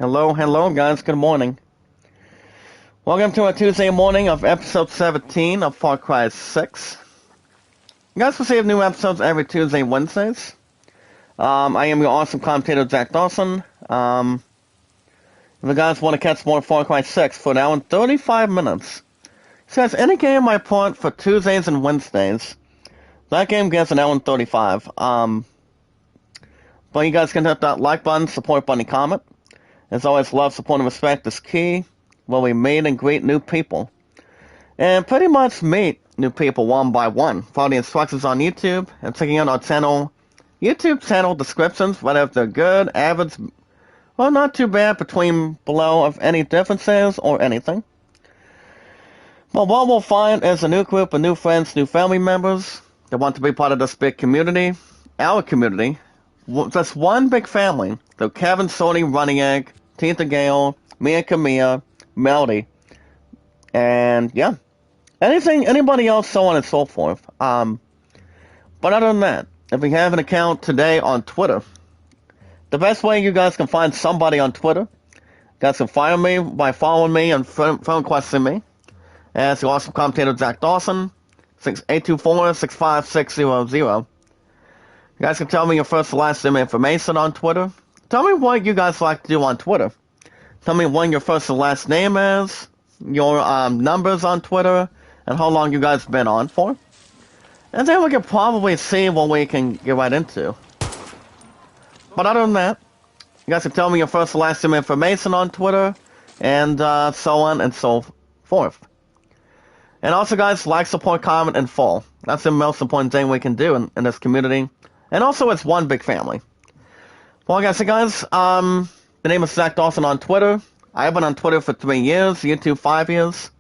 Hello, hello, guys. Good morning. Welcome to a Tuesday morning of episode 17 of Far Cry 6. You guys receive new episodes every Tuesday and Wednesdays. I am your awesome commentator, Jack Dawson. If you guys want to catch more Far Cry 6 for an hour and 35 minutes, says any game I put for Tuesdays and Wednesdays, that game gets an hour and 35. But you guys can hit that like button, support button, comment. As always, love, support, and respect is key. Where we meet and greet new people. And pretty much meet new people one by one. Follow the instructions on YouTube and checking out our channel, YouTube channel descriptions, whether if they're good, average, well, not too bad, between below of any differences or anything. Well, what we'll find is a new group of new friends, new family members that want to be part of this big community, our community. Just one big family. So Kevin, Sony, Running Egg, Tinta Gale, Mia Camilla, Melody, and yeah, anybody else, so on and so forth. But other than that, if you have an account today on Twitter, the best way you guys can find somebody on Twitter, you guys can find me by following me and friend requesting me as the awesome commentator Jack Dawson, 824-65600. You guys can tell me your first and last name information on Twitter. Tell me what you guys like to do on Twitter. Tell me when your first and last name is, your numbers on Twitter, and how long you guys been on for. And then we can probably see what we can get right into. But other than that, you guys can tell me your first and last name information on Twitter, and so on and so forth. And also, guys, like, support, comment, and follow. That's the most important thing we can do in this community. And also, it's one big family. Well, guys, the name is Zach Dawson on Twitter. I've been on Twitter for 3 years, YouTube 5 years.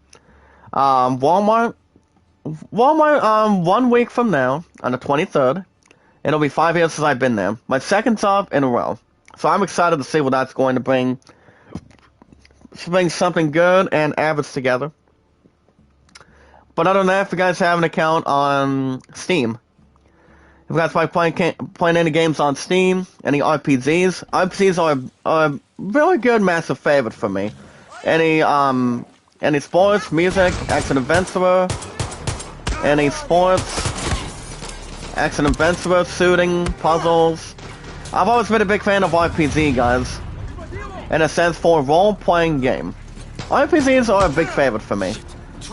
Walmart, 1 week from now, on the 23rd, it'll be 5 years since I've been there. My second job in a row. So I'm excited to see what that's going to bring. Bring something good and average together. But other than that, if you guys have an account on Steam, if you guys like playing any games on Steam, any RPGs are a really good, massive favorite for me. Any sports, music, action adventure, any sports, action adventure, shooting, puzzles. I've always been a big fan of RPG, guys. In a sense, for a role-playing game. RPGs are a big favorite for me.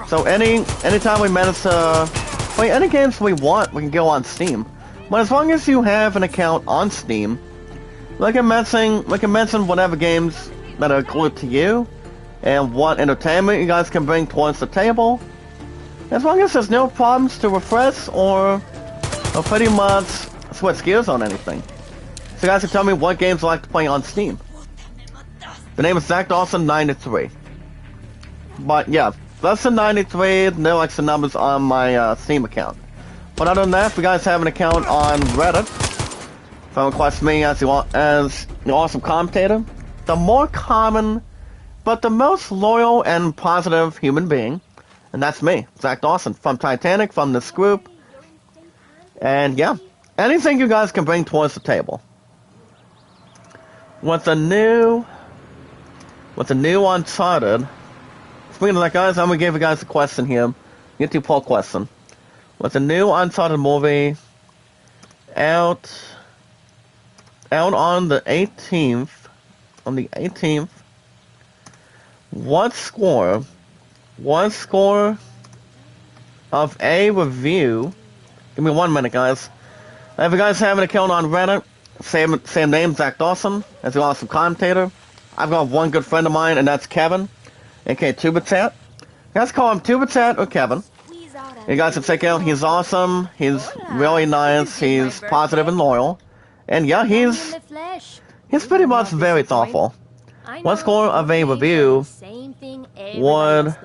So anytime we manage to play any games we want, we can go on Steam. But as long as you have an account on Steam, we can mention whatever games that are glued to you, and what entertainment you guys can bring towards the table. As long as there's no problems to refresh or pretty much switch gears on anything. So you guys can tell me what games you like to play on Steam. The name is Zach Dawson 93. But yeah, that's the 93, no extra numbers on my Steam account. But other than that, if you guys have an account on Reddit, friend request me as the awesome commentator, the more common, but the most loyal and positive human being, and that's me, Zach Dawson, from Titanic, from this group, and yeah, anything you guys can bring towards the table. With the new Uncharted, speaking of that, guys, I'm gonna give you guys a question here, YouTube poll question. With the new Uncharted movie out on the 18th, what score of a review, give me 1 minute, guys. If you guys have an account on Reddit, same name, Zach Dawson, as the awesome commentator. I've got one good friend of mine, and that's Kevin, aka Tubitat. You guys call him Tubitat or Kevin. You guys can check out, he's awesome, he's really nice, he's positive and loyal, and yeah, he's pretty much very thoughtful. What score of a review would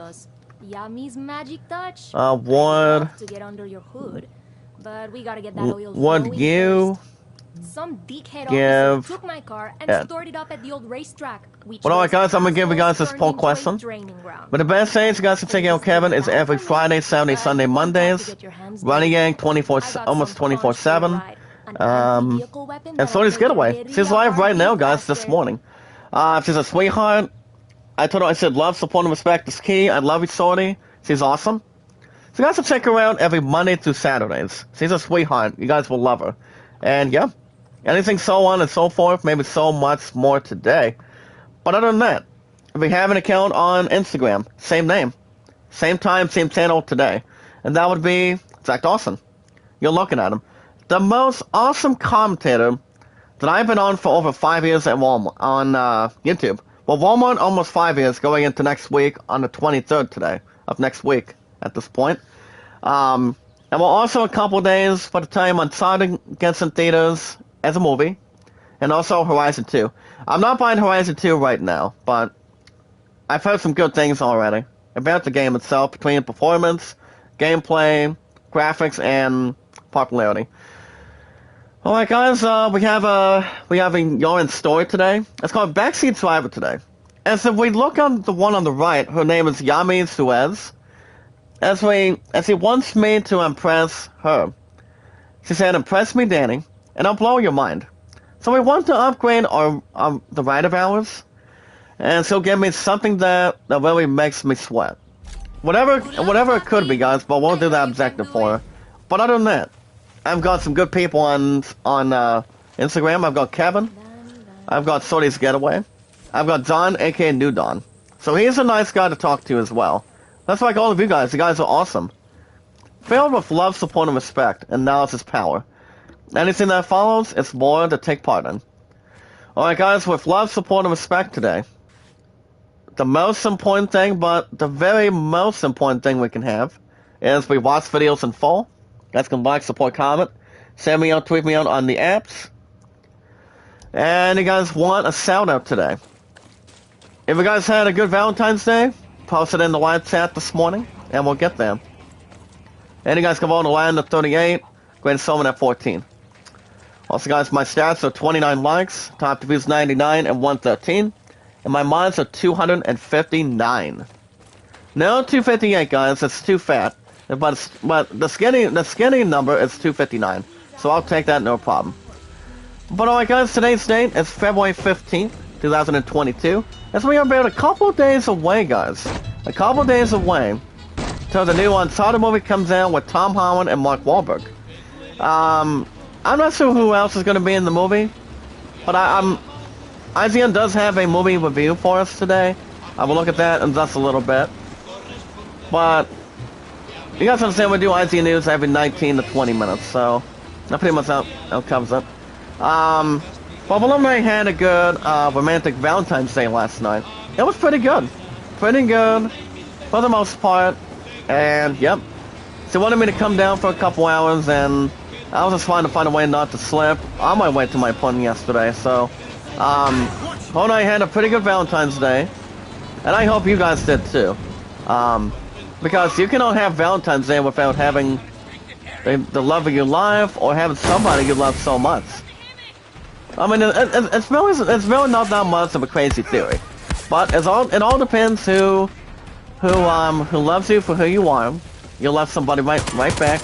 you give took my car and stored it up at the old racetrack. Well, alright guys, I'm gonna give you guys this poll question. But the best days you guys can check out Kevin is every Friday, Saturday, Sunday, Mondays. Running Gang 24, almost 24/7. And Sony's Getaway. She's live right now, guys, this morning. She's a sweetheart. I told her, I said, love, support, and respect is key. I love you, Sorty. She's awesome. So you guys will check her out every Monday through Saturdays. She's a sweetheart. You guys will love her. And yeah, anything so on and so forth, maybe so much more today. But other than that, if you have an account on Instagram, same name, same time, same channel today. And that would be Zach Dawson. You're looking at him. The most awesome commentator that I've been on for over 5 years at Walmart, on YouTube. Well, Walmart almost 5 years, going into next week on the 23rd today of next week at this point. And we're also a couple days for the time on Sonic gets in theaters as a movie. And also Horizon 2. I'm not buying Horizon 2 right now, but I've heard some good things already about the game itself, between performance, gameplay, graphics, and popularity. Alright guys, we have a Yorin story today. It's called Backseat Driver today. As if we look on the one on the right, her name is Yami Suez. As he wants me to impress her. She said, impress me, Danny, and I'll blow your mind. So we want to upgrade the ride of ours, and she'll give me something that really makes me sweat. Whatever it could be, guys, but we'll do that objective for her. But other than that, I've got some good people on Instagram. I've got Kevin. I've got Sorty's Getaway. I've got Don, aka New Don. So he's a nice guy to talk to as well. That's like all of you guys. You guys are awesome. Filled with love, support, and respect, and knowledge is power. Anything that follows, it's more to take part in. Alright guys, with love, support, and respect today, the most important thing, but the very most important thing we can have, is we watch videos in full. You guys can like, support, comment, send me out, tweet me out on the apps. And you guys want a shout out today. If you guys had a good Valentine's Day, post it in the live chat this morning, and we'll get there. And you guys can vote on Land at 38, Grand Solomon at 14. Also, guys, my stats are 29 likes, top views 99 and 113, and my mods are 259. No 258, guys, it's too fat. But the skinny number is 259, so I'll take that, no problem. But alright, guys, today's date is February 15th, 2022. As we are about a couple days away, guys. A couple days away till the new Uncharted movie comes out with Tom Holland and Mark Wahlberg. I'm not sure who else is going to be in the movie, but IGN does have a movie review for us today. I will look at that in just a little bit. But you guys understand we do IGN news every 19 to 20 minutes, so that pretty much covers it. Well, Valumni had a good romantic Valentine's Day last night. It was pretty good. Pretty good for the most part. And, yep. She wanted me to come down for a couple hours, and I was just trying to find a way not to slip on my way to my appointment yesterday. So, Ho and I had a pretty good Valentine's Day. And I hope you guys did too. Because you cannot have Valentine's Day without having the love of your life or having somebody you love so much. I mean, it's really not that much of a crazy theory, but it all depends who loves you for who you are. You love somebody right back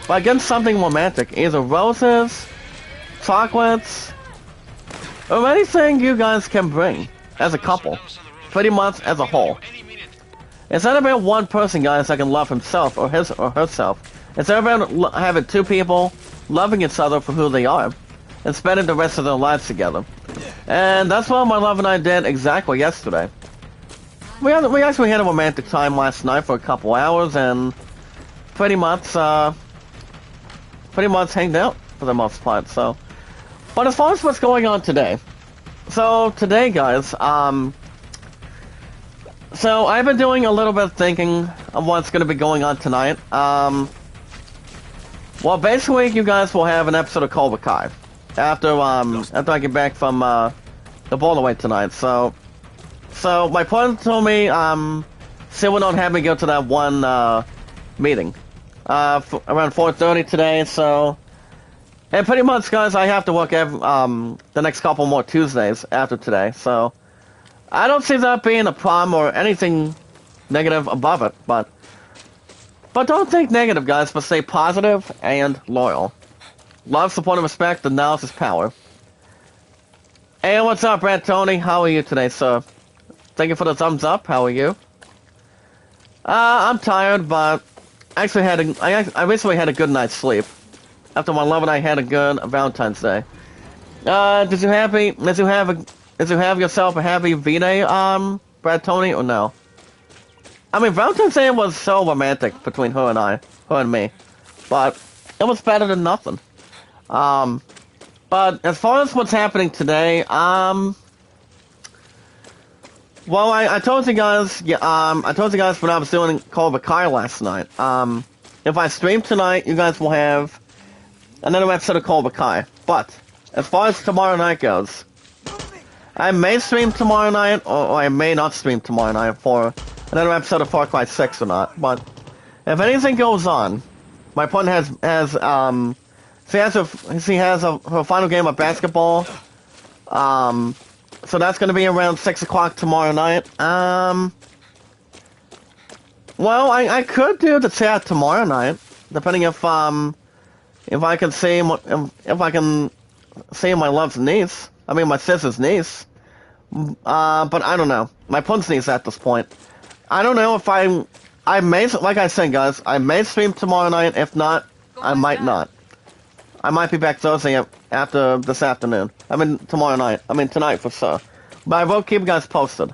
by getting something romantic, either roses, chocolates, or anything you guys can bring as a couple, pretty much as a whole. It's not about one person, guys, that can love himself or his or herself. It's about having two people loving each other for who they are and spending the rest of their lives together. And that's what my love and I did exactly yesterday. We actually had a romantic time last night for a couple hours and pretty much hanged out for the most part. So, but as far as what's going on today, so today, guys, so I've been doing a little bit of thinking of what's going to be going on tonight. Well, basically, you guys will have an episode of Cobra Kai after I get back from the Boulderweight tonight. So my partner told me she will not have me go to that one meeting around 4:30 today. So, and pretty much, guys, I have to work the next couple more Tuesdays after today. So I don't see that being a problem or anything negative above it, but don't think negative, guys, but stay positive and loyal. Love, support, and respect, the knowledge is power. Hey, what's up, Brad Tony? How are you today, sir? Thank you for the thumbs up. How are you? I'm tired, but I actually I recently had a good night's sleep. After my love and I had a good Valentine's Day. Did you have yourself a happy V-Day, Brad Tony, or no? I mean, Valentine's Day was so romantic between her and me. But it was better than nothing. But as far as what's happening today, well, I told you guys, when I was doing Cobra Kai last night. If I stream tonight, you guys will have another episode of Cobra Kai. But as far as tomorrow night goes, I may stream tomorrow night, or I may not stream tomorrow night for another episode of Far Cry 6 or not. But if anything goes on, my partner has her final game of basketball. So that's going to be around 6 o'clock tomorrow night. Well, I could do the chat tomorrow night, depending if I can see my love's niece. I mean, my sister's niece. But I don't know. My pun's niece at this point. I don't know if I may, like I said, guys, I may stream tomorrow night. If not, I might not. I might be back Thursday after this afternoon. I mean, tomorrow night. I mean, tonight for sure. But I will keep you guys posted.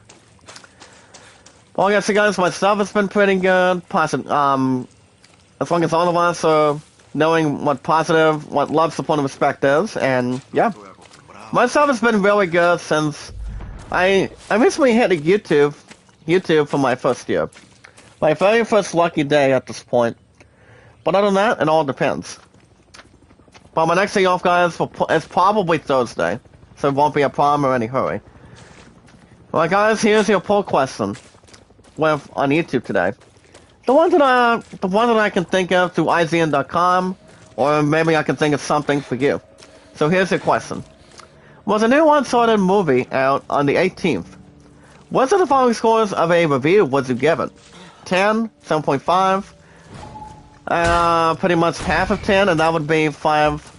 Well, I guess, you guys, my stuff has been pretty good. Positive. As long as all of us are knowing what love, support, and respect is. And, yeah. My stuff has been really good since I recently hit YouTube for my first year. My very first lucky day at this point. But other than that, it all depends. But my next day off, guys, is probably Thursday, so it won't be a problem or any hurry. Well, guys, here's your poll question on YouTube today. The one that I can think of through IGN.com, or maybe I can think of something for you. So here's your question: was a new Uncharted movie out on the 18th? What are the following scores of a review would you give it? 10, 7.5. Pretty much half of 10, and that would be 5.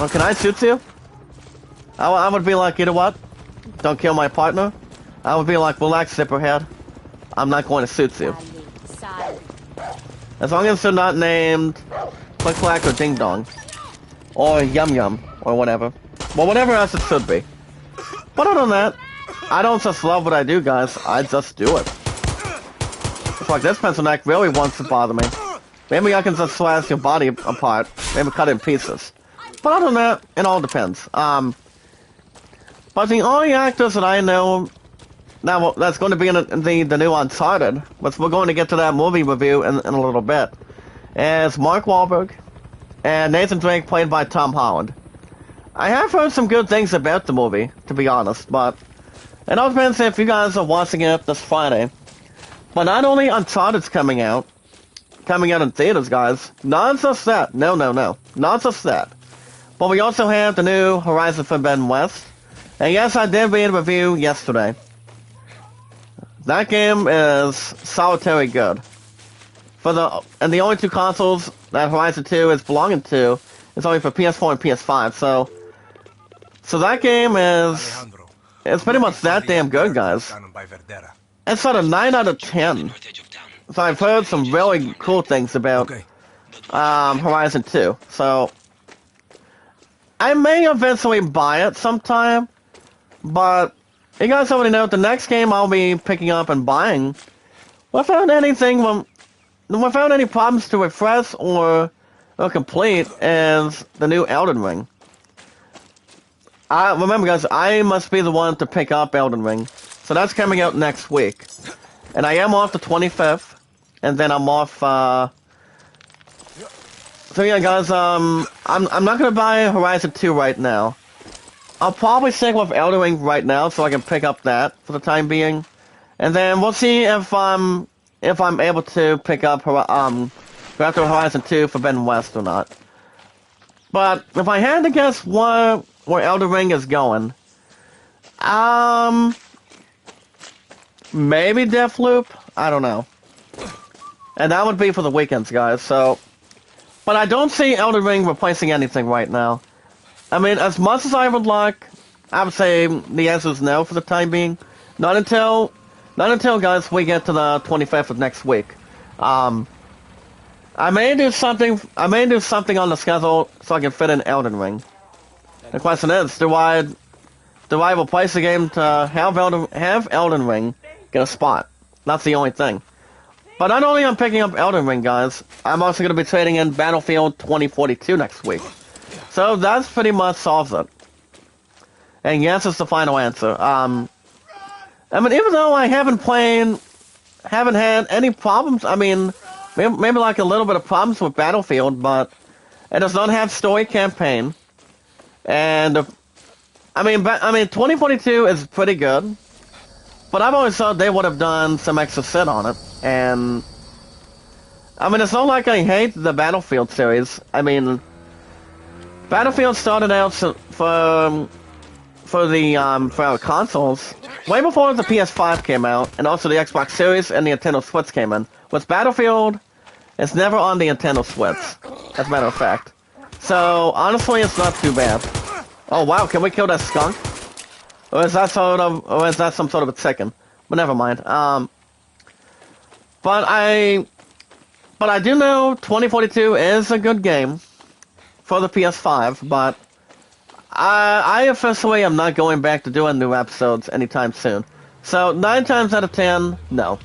Well, can I shoot you? I would be like, you know what? Don't kill my partner. I would be like, relax, Zipperhead. I'm not going to shoot you. As long as they're not named Click Clack or Ding Dong. Or Yum Yum, or whatever. Well, whatever else it should be. But other than that, I don't just love what I do, guys. I just do it. It's like this pencil neck really wants to bother me. Maybe I can just slash your body apart. Maybe cut it in pieces. But other than that, it all depends. But the only actors that I know now that's going to be in the new Uncharted, which we're going to get to that movie review in a little bit, is Mark Wahlberg and Nathan Drake, played by Tom Holland. I have heard some good things about the movie, to be honest, but it all depends if you guys are watching it this Friday. But not only Uncharted's coming out in theaters, guys. Not just that. No. Not just that. But we also have the new Horizon Forbidden West. And yes, I did read a review yesterday. That game is solitary good. And the only two consoles that Horizon 2 is belonging to is only for PS4 and PS5. So that game it's pretty much that damn good, guys. It's sort of 9 out of 10. So I've heard some really cool things about Horizon 2. So I may eventually buy it sometime, but you guys already know the next game I'll be picking up and buying without any problems to refresh or complete is the new Elden Ring. Remember, guys, I must be the one to pick up Elden Ring. So that's coming out next week. And I am off the 25th. And then I'm off, So yeah, guys, I'm not gonna buy Horizon 2 right now. I'll probably stick with Elden Ring right now so I can pick up that for the time being. And then we'll see if I'm able to pick up after Horizon 2 Forbidden West or not. But if I had to guess where Elden Ring is going, maybe Deathloop? I don't know. And that would be for the weekends, guys, so... But I don't see Elden Ring replacing anything right now. I mean, as much as I would like I would say the answer is no for the time being. Not until, guys, we get to the 25th of next week. I may do something on the schedule so I can fit in Elden Ring. The question is, do I replace the game to have Elden Ring get a spot? That's the only thing. But not only am I picking up Elden Ring, guys, I'm also going to be trading in Battlefield 2042 next week. So that's pretty much solves it. And yes, it's the final answer. I mean, even though I haven't had any problems, I mean, maybe like a little bit of problems with Battlefield, but it does not have story campaign. And, I mean, 2042 is pretty good. But I've always thought they would have done some extra shit on it. And, I mean, it's not like I hate the Battlefield series. I mean, Battlefield started out for our consoles way before the PS5 came out, and also the Xbox Series and the Nintendo Switch came in. With Battlefield, it's never on the Nintendo Switch, as a matter of fact. So, honestly, it's not too bad. Oh wow, can we kill that skunk? Or is that some sort of a chicken? But never mind. But I do know 2042 is a good game for the PS5, but I officially am not going back to doing new episodes anytime soon. So 9 times out of 10, no.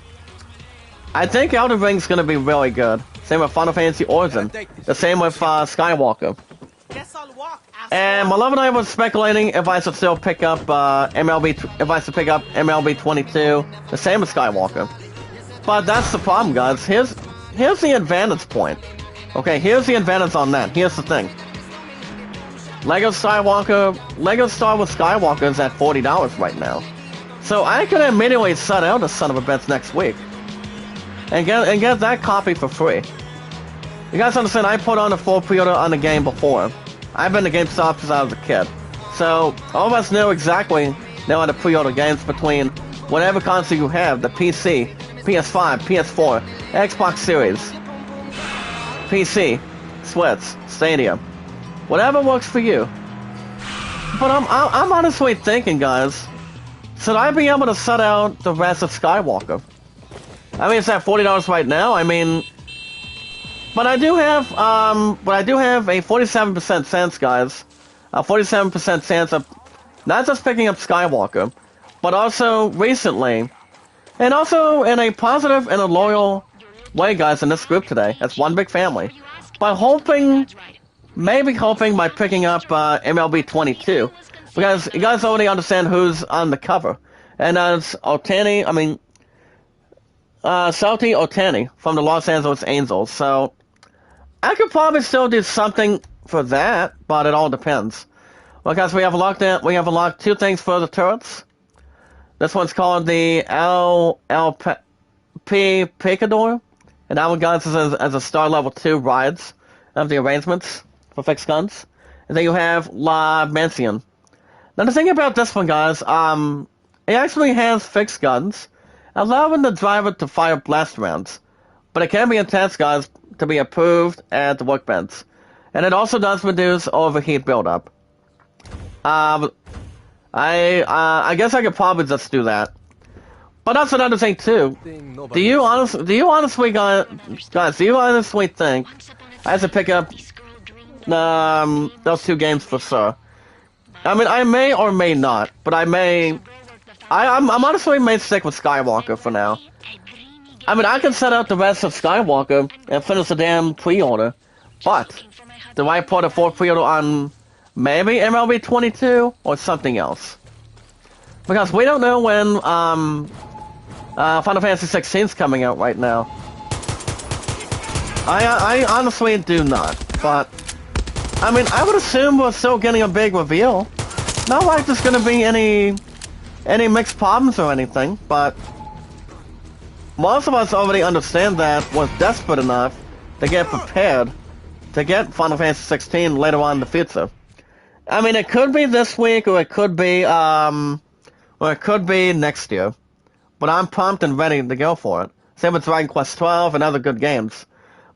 I think Elden Ring's gonna be really good. Same with Final Fantasy Origin. The same with Skywalker. And my love and I was speculating if I should still pick up MLB 22, the same as Skywalker. But that's the problem, guys. Here's the advantage point. Okay, here's the advantage on that. Here's the thing. Lego Star Wars Skywalker is at $40 right now. So I could immediately set out the son of a bitch next week. And get that copy for free. You guys understand, I put on a full pre-order on the game before. I've been to GameStop since I was a kid. So, all of us know how to pre-order games between whatever console you have, the PC, PS5, PS4, Xbox Series, PC, Switch, Stadia. Whatever works for you. But I'm honestly thinking, guys, should I be able to set out the rest of Skywalker? I mean, it's at $40 right now. I mean, but I do have a 47% chance, guys. A 47% chance of not just picking up Skywalker, but also recently, and also in a positive and a loyal way, guys, in this group today. That's one big family. By maybe hoping by picking up MLB 22, because you guys already understand who's on the cover, and that's Salty Otani from the Los Angeles Angels. So I could probably still do something for that, but it all depends. Because we have unlocked 2 things for the turrets. This one's called the LLP Picador, and that one, guys, is as a star level 2 rides of the arrangements for fixed guns. And then you have La Mansion. Now the thing about this one, guys, it actually has fixed guns, allowing the driver to fire blast rounds. But it can be intense, guys, to be approved at the workbench. And it also does reduce overheat buildup. I guess I could probably just do that. But that's another thing too. Do you honestly think I have to pick up those 2 games for sure? I mean, I may or may not, but I'm honestly may stick with Skywalker for now. I mean, I can set out the rest of Skywalker and finish the damn pre-order, but do I put a full pre-order on maybe MLB 22 or something else? Because we don't know when Final Fantasy 16 is coming out right now. I honestly do not, but I mean, I would assume we're still getting a big reveal. Not like there's gonna be any mixed problems or anything, but most of us already understand that we're desperate enough to get prepared to get Final Fantasy 16 later on in the future. I mean, it could be this week, or it could be next year. But I'm pumped and ready to go for it. Same with Dragon Quest 12 and other good games.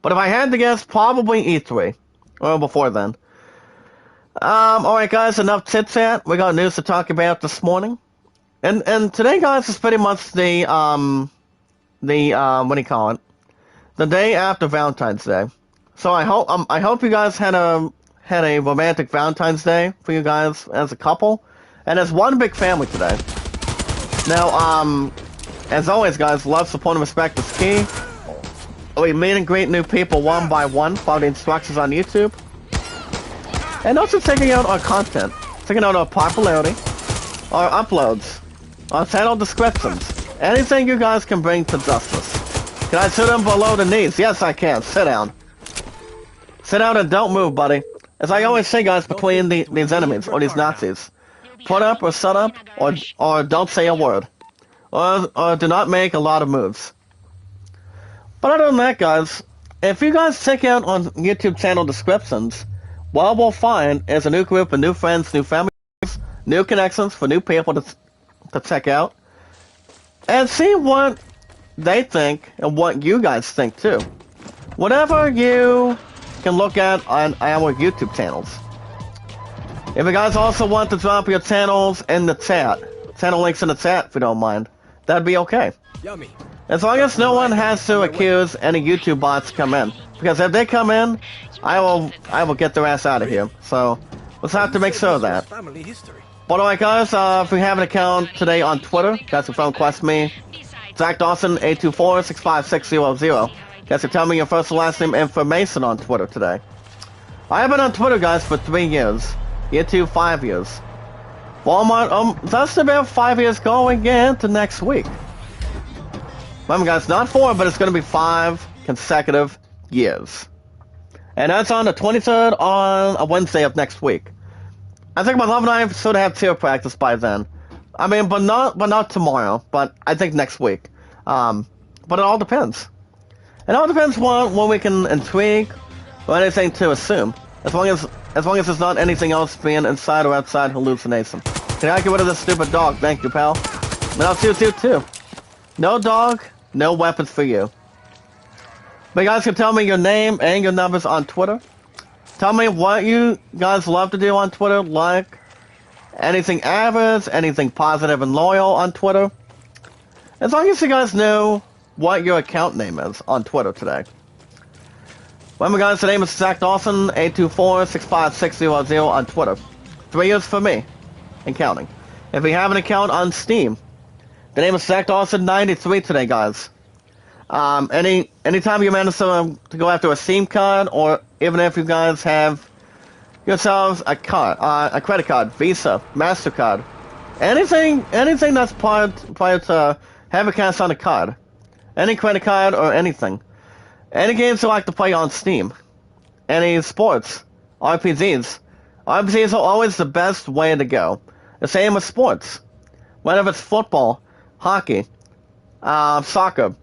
But if I had to guess, probably E3, or before then. Alright guys, enough chit-chat. We got news to talk about this morning. And today, guys, is pretty much the what do you call it? The day after Valentine's Day. So I hope you guys had a romantic Valentine's Day for you guys as a couple. And as one big family today. Now, as always, guys, love, support, and respect is key. We meet and greet new people one by one, follow the instructions on YouTube. And also checking out our content, checking out our popularity, our uploads, our channel descriptions, anything you guys can bring to justice. Can I sit them below the knees? Yes, I can. Sit down. Sit down and don't move, buddy. As I always say, guys, between these enemies, or these Nazis, put up or shut up, or don't say a word. Or do not make a lot of moves. But other than that, guys, if you guys check out on YouTube channel descriptions, what we'll find is a new group of new friends, new families, new connections for new people to check out. And see what they think and what you guys think, too. Whatever you can look at on our YouTube channels. If you guys also want to drop your channels in the chat, channel links in the chat if you don't mind, that'd be okay. Yummy. As long as no one has to accuse any YouTube bots to come in. Because if they come in, I will get their ass out of here. So, let's have to make sure of that. Family history. But alright guys, if you have an account today on Twitter, guys can phone request me, Zach Dawson 824-65600. Guys can tell me your first and last name information on Twitter today. I have been on Twitter, guys, for 3 years. Year 2, 5 years. Walmart, that's about 5 years going into next week. Remember, guys, not 4, but it's going to be 5 consecutive years. And that's on the 23rd on a Wednesday of next week. I think my love and I should have cheer practice by then. I mean, but not tomorrow. But I think next week. But it all depends. It all depends when we can intrigue or anything to assume. As long as there's not anything else being inside or outside hallucination. Can I get rid of this stupid dog? Thank you, pal. And I'll shoot you too. No dog, no weapons for you. But you guys can tell me your name and your numbers on Twitter. Tell me what you guys love to do on Twitter, like anything average, anything positive and loyal on Twitter. As long as you guys know what your account name is on Twitter today. Remember, guys, the name is Zach Dawson, 824-65600 on Twitter. 3 years for me, and counting. If you have an account on Steam, the name is Zach Dawson 93 today, guys. Anytime you manage to go after a Steam card, or even if you guys have yourselves a card, a credit card, Visa, MasterCard, anything that's prior to have a cash on a card, any credit card or anything, any games you like to play on Steam, any sports, RPGs. RPGs are always the best way to go. The same with sports, whether it's football, hockey, soccer,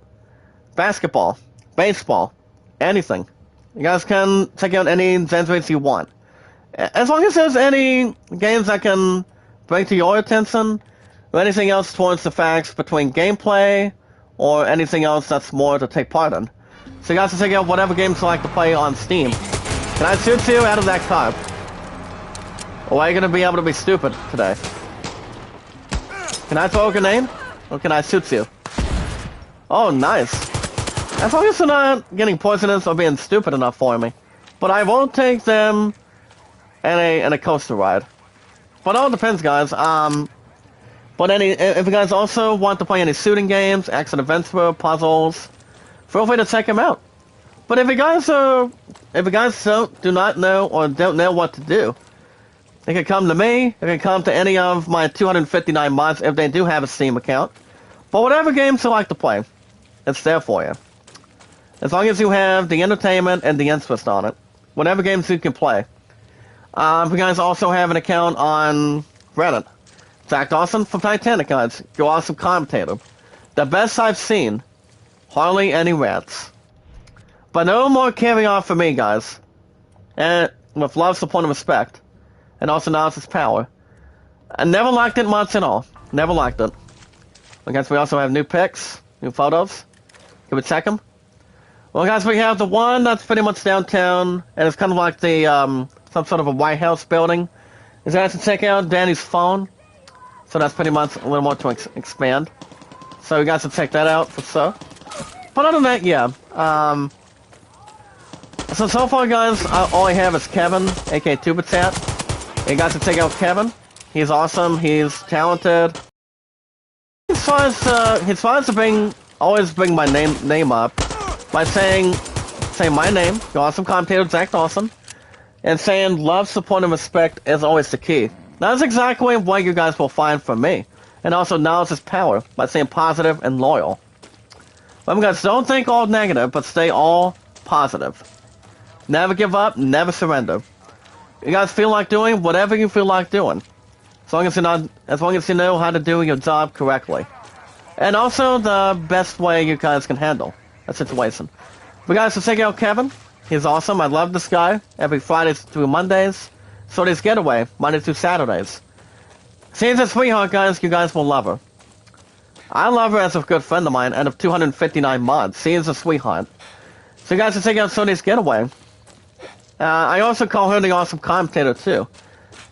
basketball, baseball, anything. You guys can check out any genres you want. As long as there's any games that can bring to your attention, or anything else towards the facts between gameplay, or anything else that's more to take part in. So you guys can check out whatever games you like to play on Steam. Can I shoot you out of that car? Or are you gonna be able to be stupid today? Can I throw a grenade? Or can I shoot you? Oh, nice. As long as they're not getting poisonous or being stupid enough for me. But I won't take them in a coaster ride. But it all depends, guys. But if you guys also want to play any shooting games, action adventure, puzzles, feel free to check them out. But if you guys do not know or don't know what to do, they can come to me. They can come to any of my 259 mods if they do have a Steam account. But whatever games you like to play, it's there for you. As long as you have the entertainment and the interest on it. Whatever games you can play. If you guys also have an account on Reddit, Zach Dawson from Titanic, guys. You're awesome commentator. The best I've seen. Hardly any rats. But no more caviar for me, guys. And with love, support, and respect. And also knowledge is power. I never liked it much at all. Never liked it. I guess we also have new pics, new photos. Can we check them? Well, guys, we have the one that's pretty much downtown, and it's kind of like the some sort of a White House building. You guys can check out Danny's phone. So that's pretty much a little more to expand. So you guys can check that out for sure. But other than that, yeah. So far, guys, all I have is Kevin, aka Tubitat. You guys can check out Kevin. He's awesome. He's talented. He tries to always bring my name up by saying my name, the awesome commentator Zach Dawson, and saying love, support, and respect is always the key. That's exactly what you guys will find from me. And also knowledge is power by staying positive and loyal. But guys, don't think all negative, but stay all positive. Never give up, never surrender. You guys feel like doing whatever you feel like doing. As long as you know how to do your job correctly. And also the best way you guys can handle a situation. But guys, so check out Kevin. He's awesome. I love this guy. Every Fridays through Mondays. Sony's Getaway, Monday through Saturdays. She's a sweetheart, guys. You guys will love her. I love her as a good friend of mine, out of 259 mods. She is a sweetheart. So you guys can check out Sony's Getaway. I also call her the awesome commentator, too.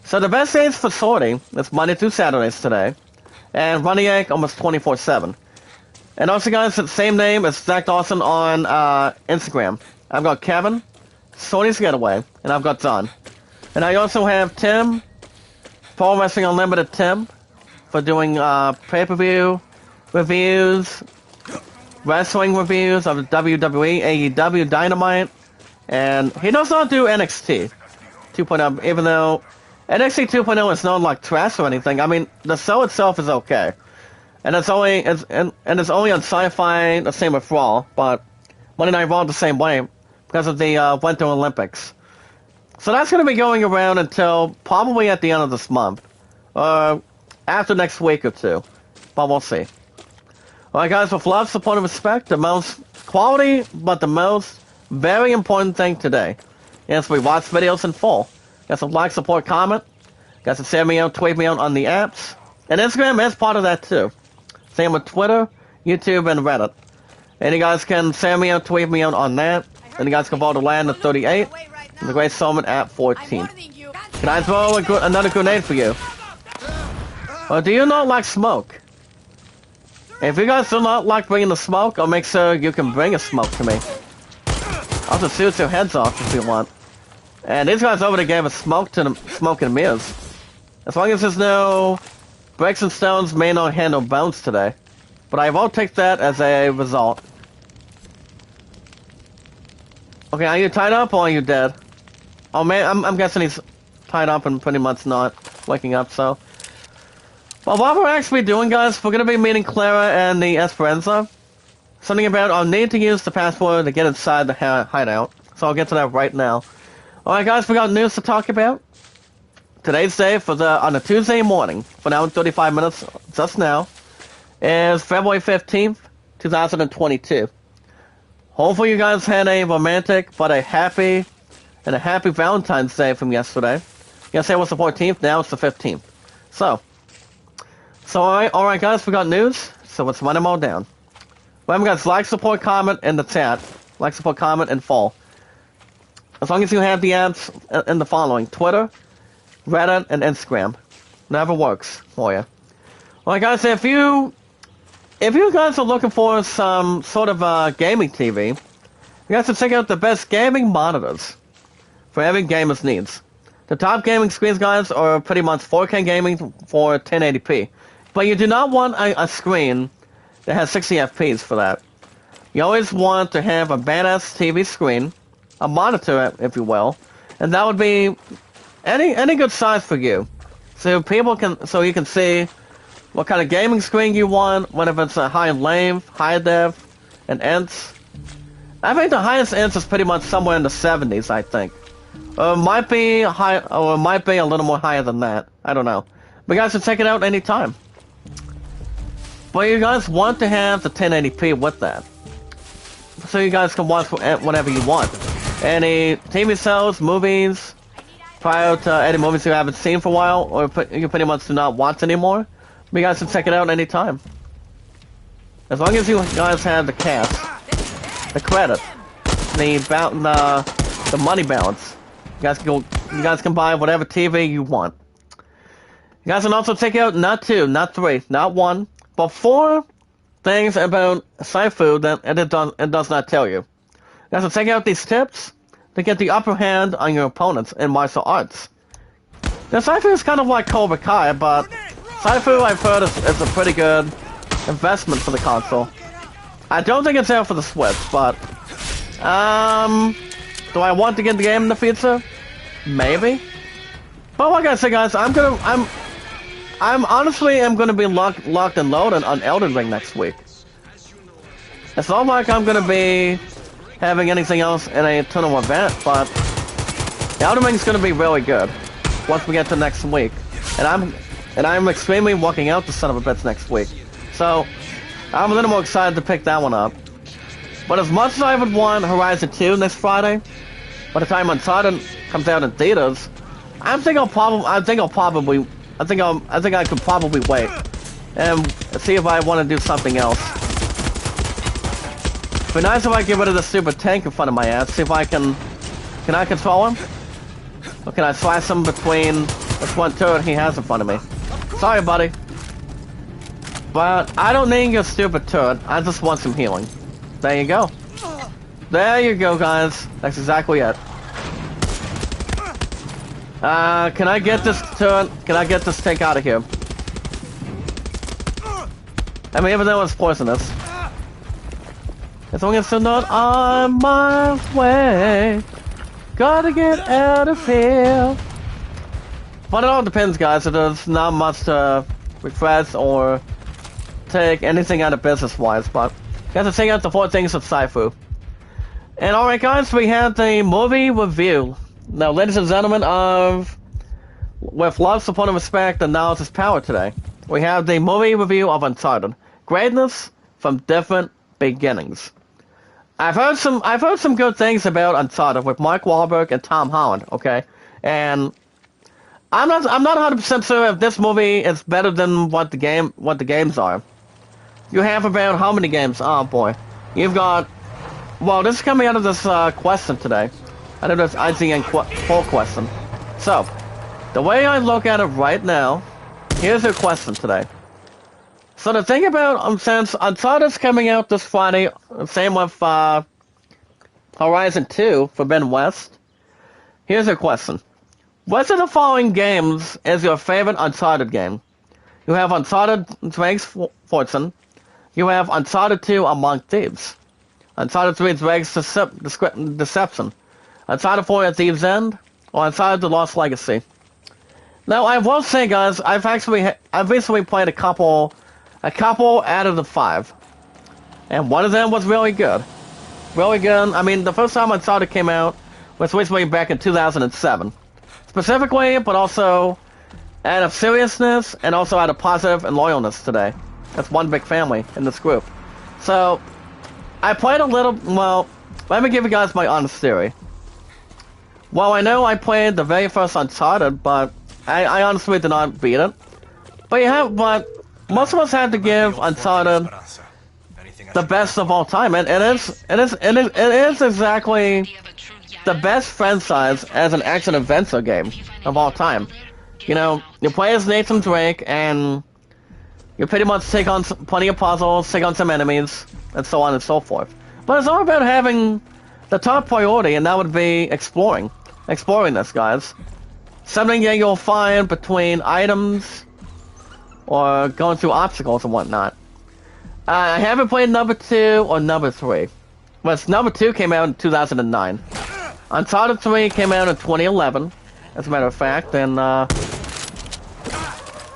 So the best days for Sorty is Monday through Saturdays today. And Runniak almost 24/7. And also, guys, the same name as Zach Dawson on Instagram. I've got Kevin, Sorty's Getaway, and I've got John. And I also have Tim, Pro Wrestling Unlimited Tim, for doing pay-per-view reviews, wrestling reviews of the WWE, AEW, Dynamite, and he does not do NXT 2.0, even though NXT 2.0 is not like trash or anything. I mean, the show itself is okay, and it's only on Sci-Fi, the same with Raw, but Monday Night Raw the same way because of the Winter Olympics. So that's going to be going around until probably at the end of this month, after next week or two, but we'll see. Alright guys, with love, support, and respect, the most quality, but the most very important thing today is we watch videos in full. Got some like, support, comment. Got some share me out, tweet me out on the apps. And Instagram is part of that too. Same with Twitter, YouTube, and Reddit. And you guys can share me out, tweet me out on that. And you guys can vote to land at 38. And the Great Summon at 14. Can I throw another grenade for you? Or do you not like smoke? If you guys do not like bringing the smoke, I'll make sure you can bring a smoke to me. I'll just shoot your heads off if you want. And these guys over there gave us smoke and mirrors. As long as there's no bricks and stones may not handle bones today. But I will take that as a result. Okay, are you tied up or are you dead? Oh man, I'm guessing he's tied up and pretty much not waking up, so. Well, what we're actually doing, guys, we're going to be meeting Clara and the Esperanza. Something about I'll need to use the password to get inside the hideout. So I'll get to that right now. Alright guys, we got news to talk about. Today's day on a Tuesday morning, for now in 35 minutes, just now, is February 15th, 2022. Hopefully you guys had a romantic but a happy Valentine's Day from yesterday. Yesterday was the 14th, now it's the 15th. So alright guys, we got news, so let's run them all down. Remember guys, like, support, comment in the chat. Like, support, comment, and follow. As long as you have the apps in the following: Twitter, Reddit, and Instagram. Never works for you. Alright guys, if you guys are looking for some sort of gaming TV, you guys should check out the best gaming monitors for every gamer's needs. The top gaming screens, guys, are pretty much 4K gaming for 1080p. But you do not want a screen that has 60 FPS for that. You always want to have a badass TV screen, a monitor, if you will, and that would be any good size for you. So you can see what kind of gaming screen you want, whether it's a high length, high def, and inch. I think the highest inch is pretty much somewhere in the 70s, I think. Or it might be high, or it might be a little more higher than that. I don't know. But you guys should check it out anytime. But you guys want to have the 1080p with that, so you guys can watch whatever you want. Any TV shows, movies, prior to any movies you haven't seen for a while, or you pretty much do not watch anymore. But you guys can check it out anytime. As long as you guys have the cash, the credit, the money balance, you guys can go You guys can buy whatever TV you want. You guys can also check out not 2, not 3, not 1, but 4 things about Saifu that it does not tell you. You guys can check out these tips to get the upper hand on your opponents in martial arts. Now, Saifu is kind of like Cobra Kai, but Saifu, I've heard, is a pretty good investment for the console. I don't think it's out for the Switch, but do I want to get the game in the future? Maybe. But like I said, guys, I'm honestly gonna be locked and loaded on Elden Ring next week. It's not like I'm gonna be having anything else in a tournament event, but Elden Ring's gonna be really good once we get to next week, and I'm extremely walking out the son of a bitch next week. So I'm a little more excited to pick that one up. But as much as I would want Horizon 2 next Friday, by the time Uncharted comes out in theaters, I think I could probably wait and see if I want to do something else. It'd be nice if I get rid of the stupid tank in front of my ass. See if I can I control him? Or can I slice him between this one turret he has in front of me? Sorry, buddy. But I don't need your stupid turret. I just want some healing. There you go. There you go, guys. That's exactly it. Can I get this turret? Can I get this tank out of here? I mean, even though it's poisonous. As long as it's not on my way. Gotta get out of here. But it all depends, guys. There's not much to refresh or take anything out of business-wise, but you have to check out the 4 things of Saifu. And alright, guys, we have the movie review. Now, ladies and gentlemen, with love, support, and respect, the knowledge is power today. We have the movie review of Uncharted. Greatness from different beginnings. I've heard some good things about Uncharted with Mark Wahlberg and Tom Holland, okay? And I'm not 100% sure if this movie is better than what the games are. You have about how many games? Oh boy. You've got, well, this is coming out of this question today. I know this IGN poll question. So, the way I look at it right now, here's your question today. So the thing about, since Uncharted's coming out this Friday, same with Horizon 2 Forbidden West, here's your question. Which of the following games is your favorite Uncharted game? You have Uncharted Drake's Fortune. You have Uncharted 2 Among Thieves. Uncharted 3 Drake's Deception. Uncharted 4 At Thieves' End. Or Uncharted The Lost Legacy. Now, I will say, guys, I've recently played a couple out of the 5. And one of them was really good. Really good. I mean, the first time Uncharted came out was recently back in 2007. Specifically, but also out of seriousness and also out of positive and loyalness today. That's one big family in this group. So, I played a little, well, let me give you guys my honest theory. Well, I know I played the very first Uncharted, but I honestly did not beat it. But most of us have to give Uncharted the best of all time, and it is exactly the best franchise as an action-adventure game of all time. You know, you play as Nathan Drake, and you pretty much take on plenty of puzzles, take on some enemies, and so on and so forth. But it's all about having the top priority, and that would be exploring. Exploring this, guys. Something that you'll find between items, or going through obstacles and whatnot. I haven't played number 2 or number 3. But number 2 came out in 2009. Uncharted 3 came out in 2011, as a matter of fact, and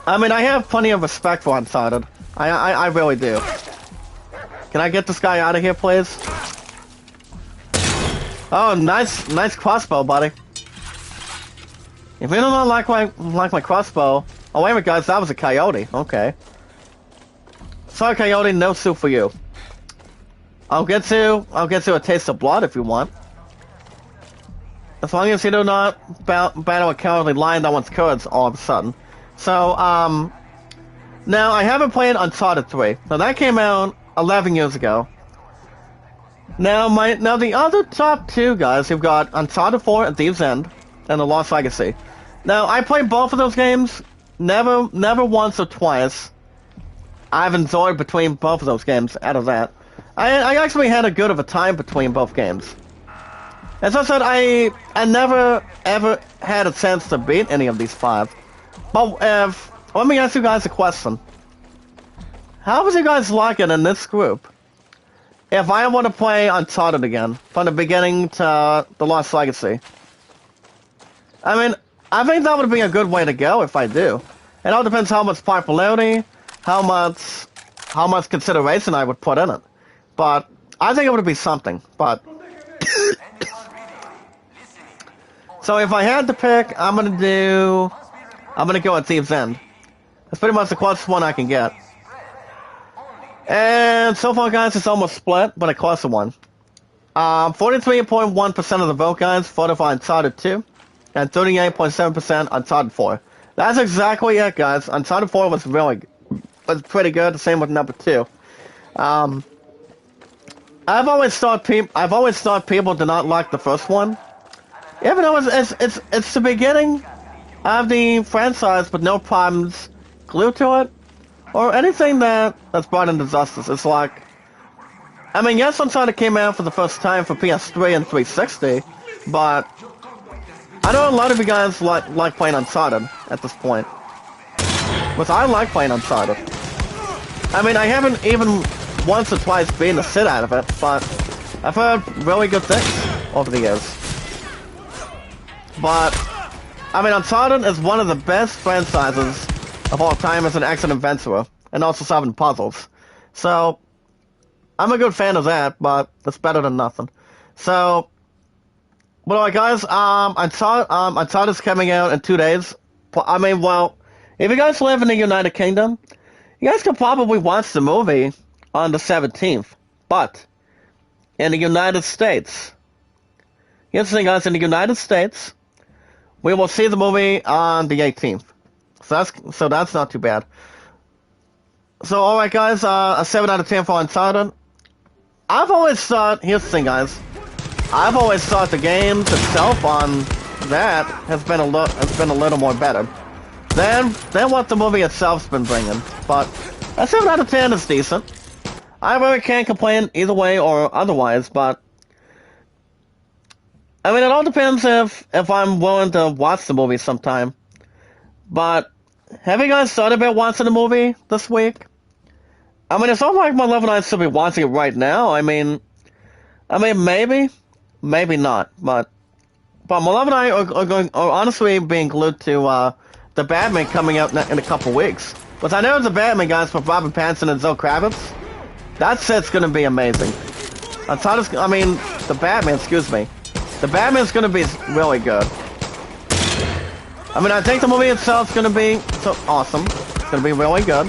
I mean, I have plenty of respect for Uncharted. I really do. Can I get this guy out of here, please? Oh, nice crossbow, buddy. If you don't like my crossbow... Oh, wait a minute, guys, that was a coyote. Okay. Sorry, coyote, no soup for you. I'll get you a taste of blood if you want. As long as you do not battle a cowardly lion that wants courage all of a sudden. So, now I haven't played Uncharted 3. Now that came out 11 years ago. Now the other top 2 guys, you've got Uncharted 4 and Thieves' End. and The Lost Legacy. Now, I played both of those games. Never once or twice I've enjoyed between both of those games out of that. I actually had a good of a time between both games. As I said, I never ever had a chance to beat any of these 5. But let me ask you guys a question. How would you guys like it in this group if I want to play Uncharted again from the beginning to The Lost Legacy? I mean, I think that would be a good way to go if I do. It all depends how much popularity, how much consideration I would put in it. But I think it would be something. But so if I had to pick, I'm gonna go at Thieves End. That's pretty much the closest one I can get. And so far, guys, it's almost split, but a closer one. 43.1% of the vote, guys, voted for Uncharted 2, and 38.7% Uncharted 4. That's exactly it, guys. Uncharted 4 was pretty good. The same with number 2. I've always thought people did not like the first one, even though it's the beginning of the franchise with no problems glued to it, or anything that's brought into justice. It's like, I mean, yes, Uncharted came out for the first time for PS3 and 360, but I know a lot of you guys like playing Uncharted at this point. But I like playing Uncharted. I mean, I haven't even once or twice beaten the shit out of it, but I've heard really good things over the years. But, I mean, Uncharted is one of the best franchises of all time as an action adventurer, and also solving puzzles. So, I'm a good fan of that, but it's better than nothing. So, but alright guys, Uncharted is coming out in 2 days. I mean, well, if you guys live in the United Kingdom, you guys can probably watch the movie on the 17th. But, in the United States, here's the thing guys, in the United States, we will see the movie on the 18th. So that's not too bad. So alright guys, a 7 out of 10 for Uncharted. I've always thought, here's the thing guys, I've always thought the game itself on that has been a little more better than what the movie itself's been bringing. But a 7 out of 10 is decent. I really can't complain either way or otherwise, but I mean, it all depends if I'm willing to watch the movie sometime. But have you guys thought about watching the movie this week? I mean, it's not like my love and I should be watching it right now. I mean, maybe not. But my love and I are honestly being glued to the Batman coming out in a couple weeks. But I know the Batman guys with Robin Pattinson and Zoe Kravitz. That set's gonna be amazing. The Batman's gonna be really good. I mean, I think the movie itself is going to be so awesome. It's going to be really good.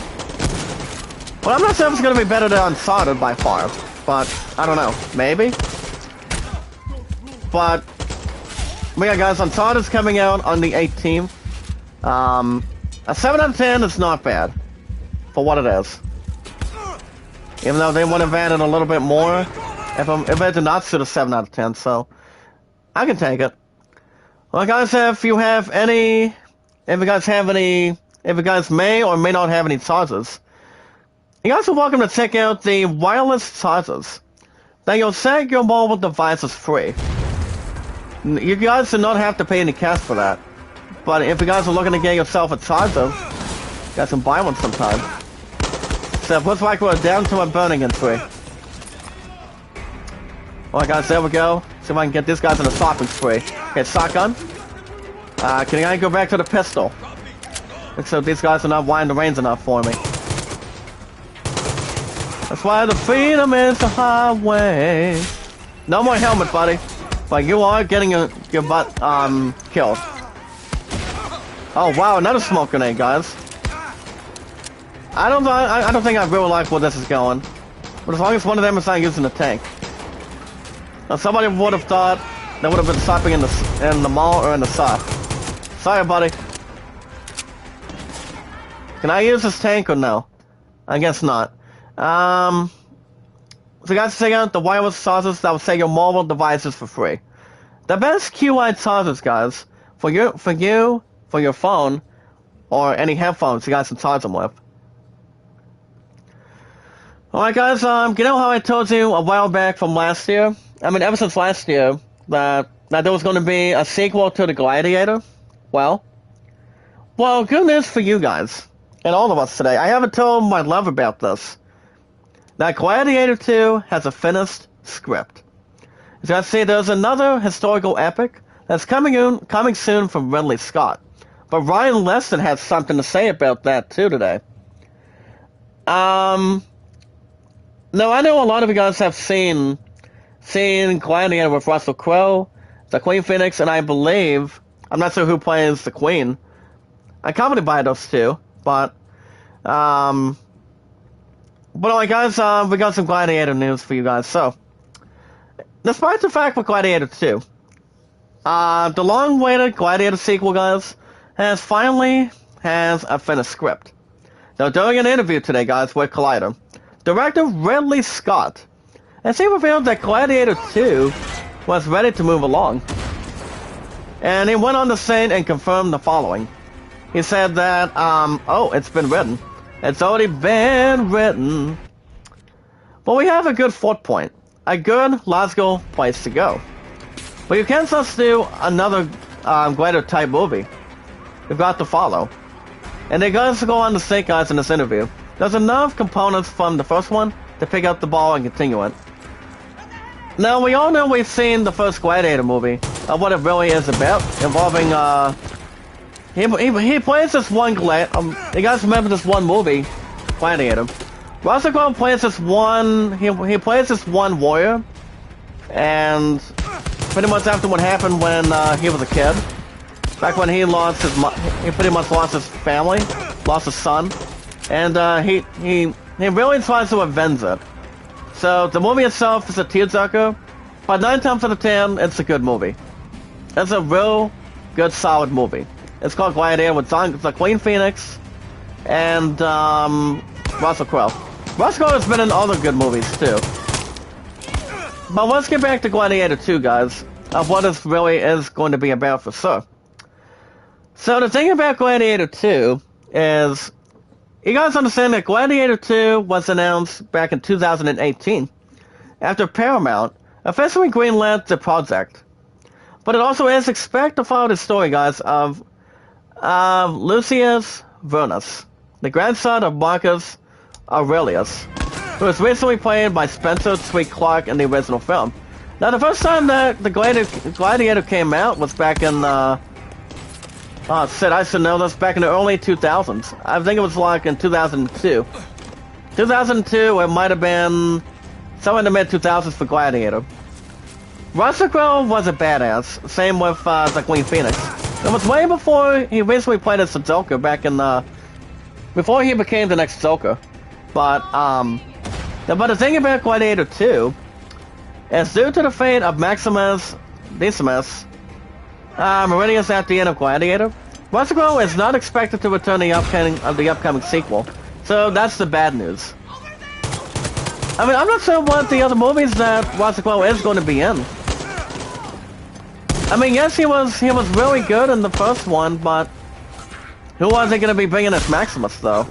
But I'm not sure if it's going to be better than Uncharted by far. But, I don't know. Maybe? But, yeah, guys, Uncharted's coming out on the 18th. A 7 out of 10 is not bad. For what it is. Even though they would have added a little bit more. If I did not suit a 7 out of 10, so I can take it. Well, guys, if you guys may or may not have any chargers, you guys are welcome to check out the wireless chargers. Now, you'll set your mobile devices free. You guys do not have to pay any cash for that. But if you guys are looking to get yourself a charger, you guys can buy one sometime. So it looks like we're down to a burning in 3. Alright guys, there we go. See if I can get these guys in a shopping spree. Okay, shotgun. Can I go back to the pistol? Except these guys are not winding the reins enough for me. That's why the freedom is the highway. No more helmet, buddy. But you are getting your butt killed. Oh wow, another smoke grenade, guys. I don't think I really like where this is going. But as long as one of them is not using the tank. Now somebody would have thought they would have been stopping in the mall or in the shop. Sorry, buddy. Can I use this tank or no? I guess not. So guys, check out the wireless chargers that will set your mobile devices for free. The best QI chargers, guys, for your phone, or any headphones you guys can charge them with. Alright guys, you know how I told you a while back from last year? I mean, ever since last year, that there was going to be a sequel to The Gladiator? Well, good news for you guys, and all of us today. I haven't told my love about this. That Gladiator 2 has a finished script. As you guys see, there's another historical epic that's coming soon from Ridley Scott. But Ryan Leston has something to say about that too today. Now I know a lot of you guys have seen Gladiator with Russell Crowe, Joaquin Phoenix, and I believe, I'm not sure who plays the Queen, accompanied by those two, but alright guys, we got some Gladiator news for you guys. So, despite the fact with Gladiator 2, the long-awaited Gladiator sequel, guys, has a finished script. Now, during an interview today, guys, with Collider, director Ridley Scott, as he revealed that Gladiator 2 was ready to move along. And he went on to say and confirm the following. He said that, it's been written. It's already been written. But we have a good fourth point. A good logical place to go. But you can't just do another Gladiator-type movie. You've got to follow. And they guys go on to say, guys, in this interview, there's enough components from the first one to pick up the ball and continue it. Now, we all know we've seen the first Gladiator movie, of what it really is about, involving, he plays this one you guys remember this one movie, Gladiator. Russell Crowe plays this one, he plays this one warrior, and pretty much after what happened when, he was a kid, back when he pretty much lost his family, lost his son, and, he really tries to avenge it. So, the movie itself is a tearjerker, but 9 times out of 10, it's a good movie. It's a real good, solid movie. It's called Gladiator with Joaquin Phoenix and Russell Crowe. Russell Crowe has been in other good movies too. But let's get back to Gladiator 2, guys, of what this really is going to be about for sure. So the thing about Gladiator 2 is, you guys understand that Gladiator 2 was announced back in 2018, after Paramount officially greenlit the project. But it also is expected to follow the story, guys, of Lucius Vernus, the grandson of Marcus Aurelius, who was recently played by Spencer Sweet Clark in the original film. Now, the first time that the Gladiator came out was back in, I should know this, back in the early 2000s. I think it was like in 2002. 2002, it might have been somewhere in the mid-2000s for Gladiator. Russell Crowe was a badass, same with Joaquin Phoenix. It was way before he recently played as the Joker back in before he became the next Joker. But the thing about Gladiator 2 is, due to the fate of Maximus Decimus Meridius at the end of Gladiator, Russell Crowe is not expected to return the upcoming sequel. So that's the bad news. I mean, I'm not sure what the other movies that Russell Crowe is going to be in. I mean, yes, he was really good in the first one, but who was he going to be bringing as Maximus, though?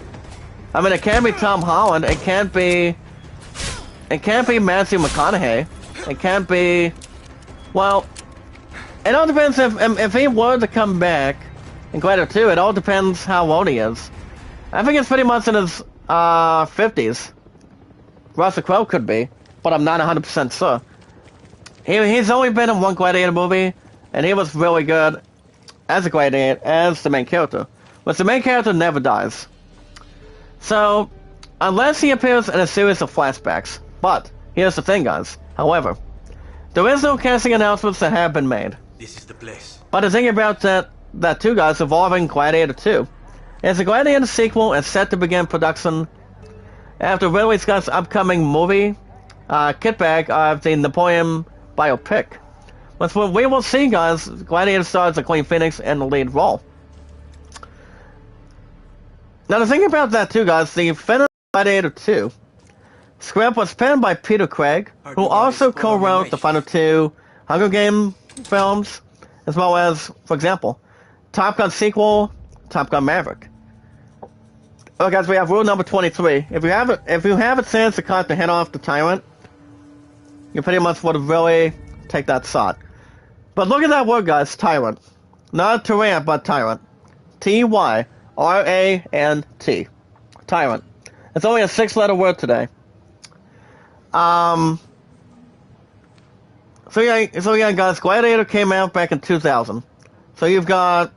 I mean, it can't be Tom Holland. It can't be Matthew McConaughey. It can't be, well, it all depends if he were to come back in Gladiator 2. It all depends how old he is. I think it's pretty much in his 50s. Russell Crowe could be, but I'm not 100% sure. He's only been in one Gladiator movie, and he was really good as a Gladiator, as the main character. But the main character never dies. So, unless he appears in a series of flashbacks. But, here's the thing, guys. However, there is no casting announcements that have been made. This is the place. But the thing about that too, guys, involving Gladiator 2, is the Gladiator sequel is set to begin production after Ridley Scott's upcoming movie, Kitbag, of the Napoleon biopic. But what we will see, guys, Gladiator stars Joaquin Phoenix in the lead role. Now, the thing about that too, guys, the finished Gladiator 2 script was penned by Peter Craig, who also co-wrote the final 2 Hunger Games films, as well as, for example, Top Gun sequel, Top Gun Maverick. Okay, guys, we have rule number 23. If you have a chance to cut the head off the tyrant, you pretty much would really take that shot. But look at that word, guys, tyrant. Not tyrant, but tyrant. Tyrant. Tyrant. It's only a 6-letter word today. So yeah, guys, Gladiator came out back in 2000. So you've got,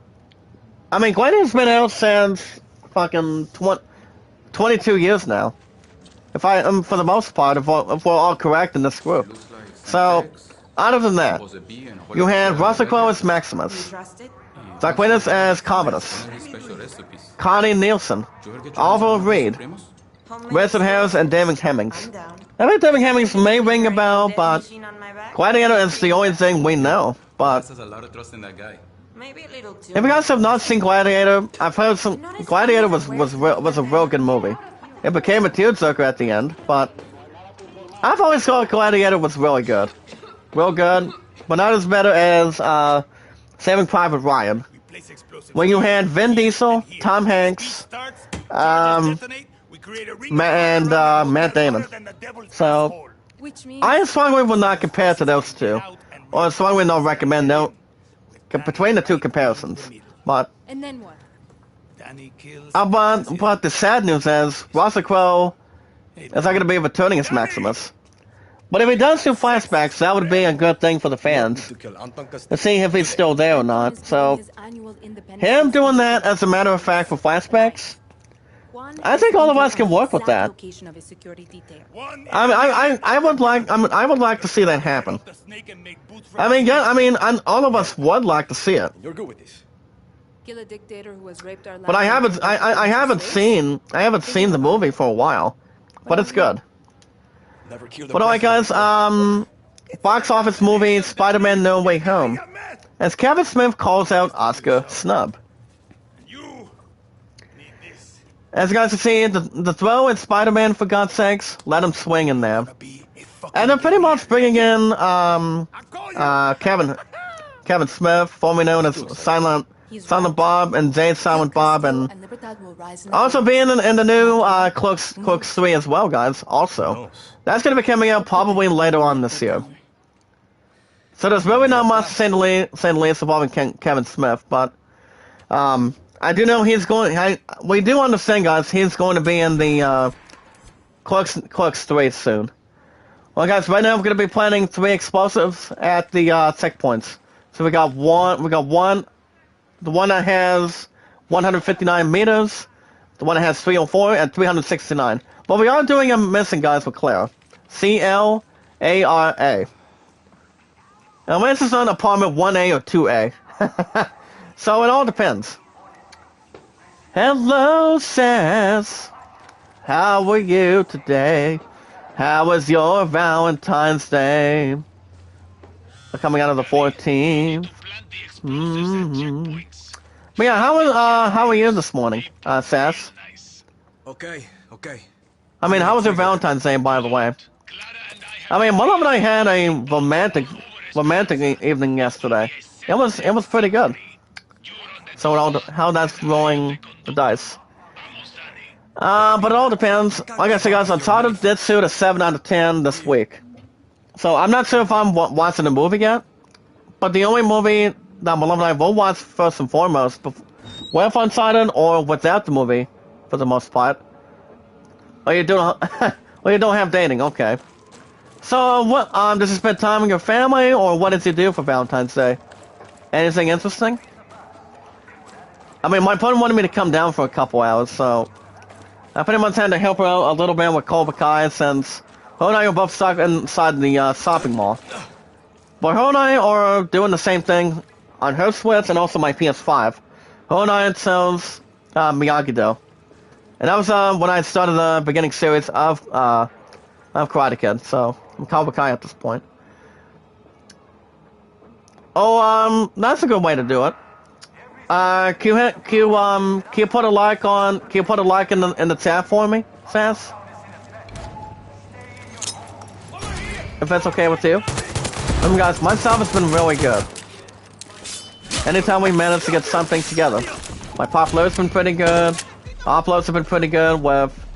Gladiator's been out since fucking 22 years now. If for the most part, if we're all correct in this group. So, other than that, you had Russell Crowe as Maximus, Zach Wiggins as Commodus, Connie Nielsen, Oliver Reed, Richard Harris, and David Hemmings. I think David Hemmings may ring a bell, but Gladiator is the only thing we know. But if you guys have not seen Gladiator, I've heard Gladiator was a real good movie. It became a tearjerker at the end, but I've always thought Gladiator was really good. Real good, but not as better as Saving Private Ryan. When you had Vin Diesel, Tom Hanks, and Matt Damon. So, I strongly would not compare to those two. Or I strongly not recommend between the two comparisons. But, And then what? but the sad news is, Russell Crowe is not going to be returning as Maximus. But if he does do flashbacks, that would be a good thing for the fans. To see if he's still there or not. So, him doing that, as a matter of fact, for flashbacks, I think all of us can work with that. I would like to see that happen. All of us would like to see it. You're good with this. But I haven't seen the movie for a while. But it's good. But alright, guys, box office movie Spider-Man No Way Home. As Kevin Smith calls out Oscar snub. As you guys can see, the throw in Spider-Man, for God's sakes, let him swing in there. And they're pretty much bringing in Kevin Smith, formerly known as Silent Bob and Jay Silent Bob, and also being in the new Clerks 3 as well, guys. Also, that's going to be coming out probably later on this year. So there's really not much to say the least involving Kevin Smith, but I do know he's going. We do understand, guys. He's going to be in the Clerks 3 soon. Well, guys, right now we're going to be planning 3 explosives at the checkpoints. So we got one. The one that has 159 meters, the one that has 304, and 369. But we are doing a mission, guys, with Clara. C-L-A-R-A. Now, this is on apartment 1A or 2A. So it all depends. Hello, Sass. How are you today? How was your Valentine's Day? We're coming out of the 14th. But yeah, how are you this morning, Sass? Okay. How was your Valentine's Day, by the way? Mom and I had a romantic evening yesterday. It was pretty good. So how that's rolling the dice. But it all depends. Like I said, guys, Uncharted did suit a 7 out of 10 this week. So I'm not sure if I'm watching the movie yet. But the only movie that my love and I will watch first and foremost, with Uncharted or without the movie, for the most part. Or you don't have dating, okay. So what? Does you spend time with your family, or what does you do for Valentine's Day? Anything interesting? My partner wanted me to come down for a couple hours, so I pretty much had to help her out a little bit with Cobra Kai since her and I are both stuck inside the shopping mall. But her and I are doing the same thing on her Switch and also my PS5. Her and I chose Miyagi-Do. And that was when I started the beginning series of Karate Kid, so I'm Cobra Kai at this point. Oh, that's a good way to do it. Can you put a like in the chat for me, Sass? If that's okay with you. Guys, my stuff has been really good. anytime we manage to get something together. My popular's been pretty good. Uploads have been pretty good with...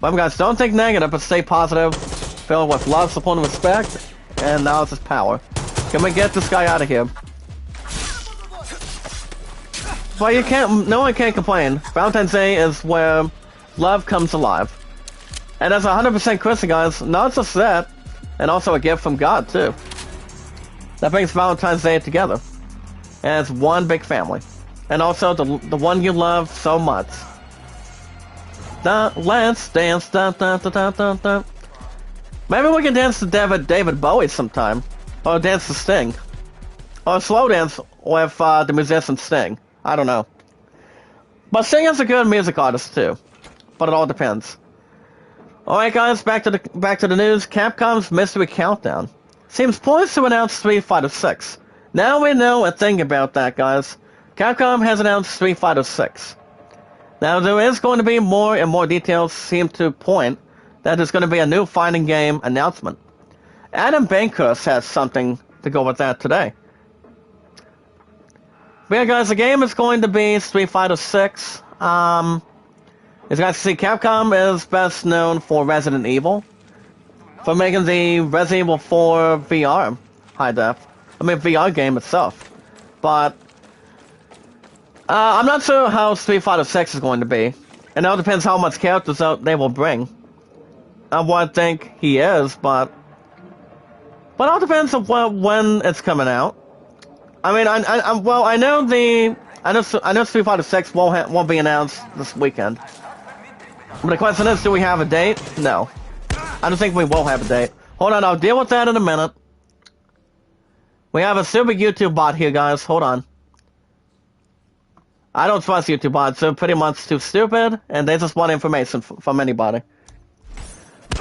Well, guys, don't think negative, but stay positive. Filled with love, support, and respect. And now it's his power. Can we get this guy out of here? But you can't... No one can complain. Valentine's Day is where love comes alive. And as 100% Christian, guys, not just that, and also a gift from God, too. That brings Valentine's Day together. And it's one big family. And also the one you love so much. Let's dance. Maybe we can dance to David Bowie sometime. Or dance to Sting. Or slow dance with the musician Sting. I don't know. But Sting is a good music artist, too. But it all depends. Alright guys, back to the news. Capcom's Mystery Countdown seems poised to announce Street Fighter 6. Now we know a thing about that, guys. Capcom has announced Street Fighter 6. Now there is going to be more and more details seem to point that there's going to be a new fighting game announcement. Adam Bankhurst has something to go with that today. But yeah guys, the game is going to be Street Fighter 6. As you guys see, Capcom is best known for Resident Evil, for making the Resident Evil 4 VR high def. VR game itself. But I'm not sure how Street Fighter 6 is going to be. And it all depends how much characters they will bring. I would think he is, but it all depends on when it's coming out. I know Street Fighter 6 won't be announced this weekend. But the question is, do we have a date? No. I don't think we will have a date. Hold on, I'll deal with that in a minute. We have a super YouTube bot here, guys. Hold on. I don't trust YouTube bots. They're pretty much too stupid, and they just want information from anybody.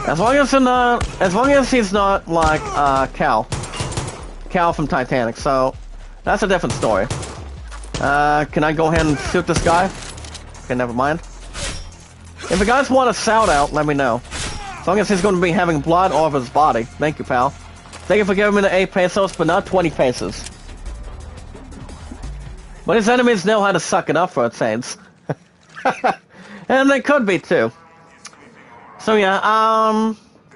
As long as he's not like Cal from Titanic. So that's a different story. Can I go ahead and shoot this guy? Okay, never mind. If you guys want a shout out, let me know. As long as he's going to be having blood all over his body. Thank you, pal. Thank you for giving me the 8 pesos, but not 20 pesos. But his enemies know how to suck it up for it, Saints. And they could be, too. So yeah,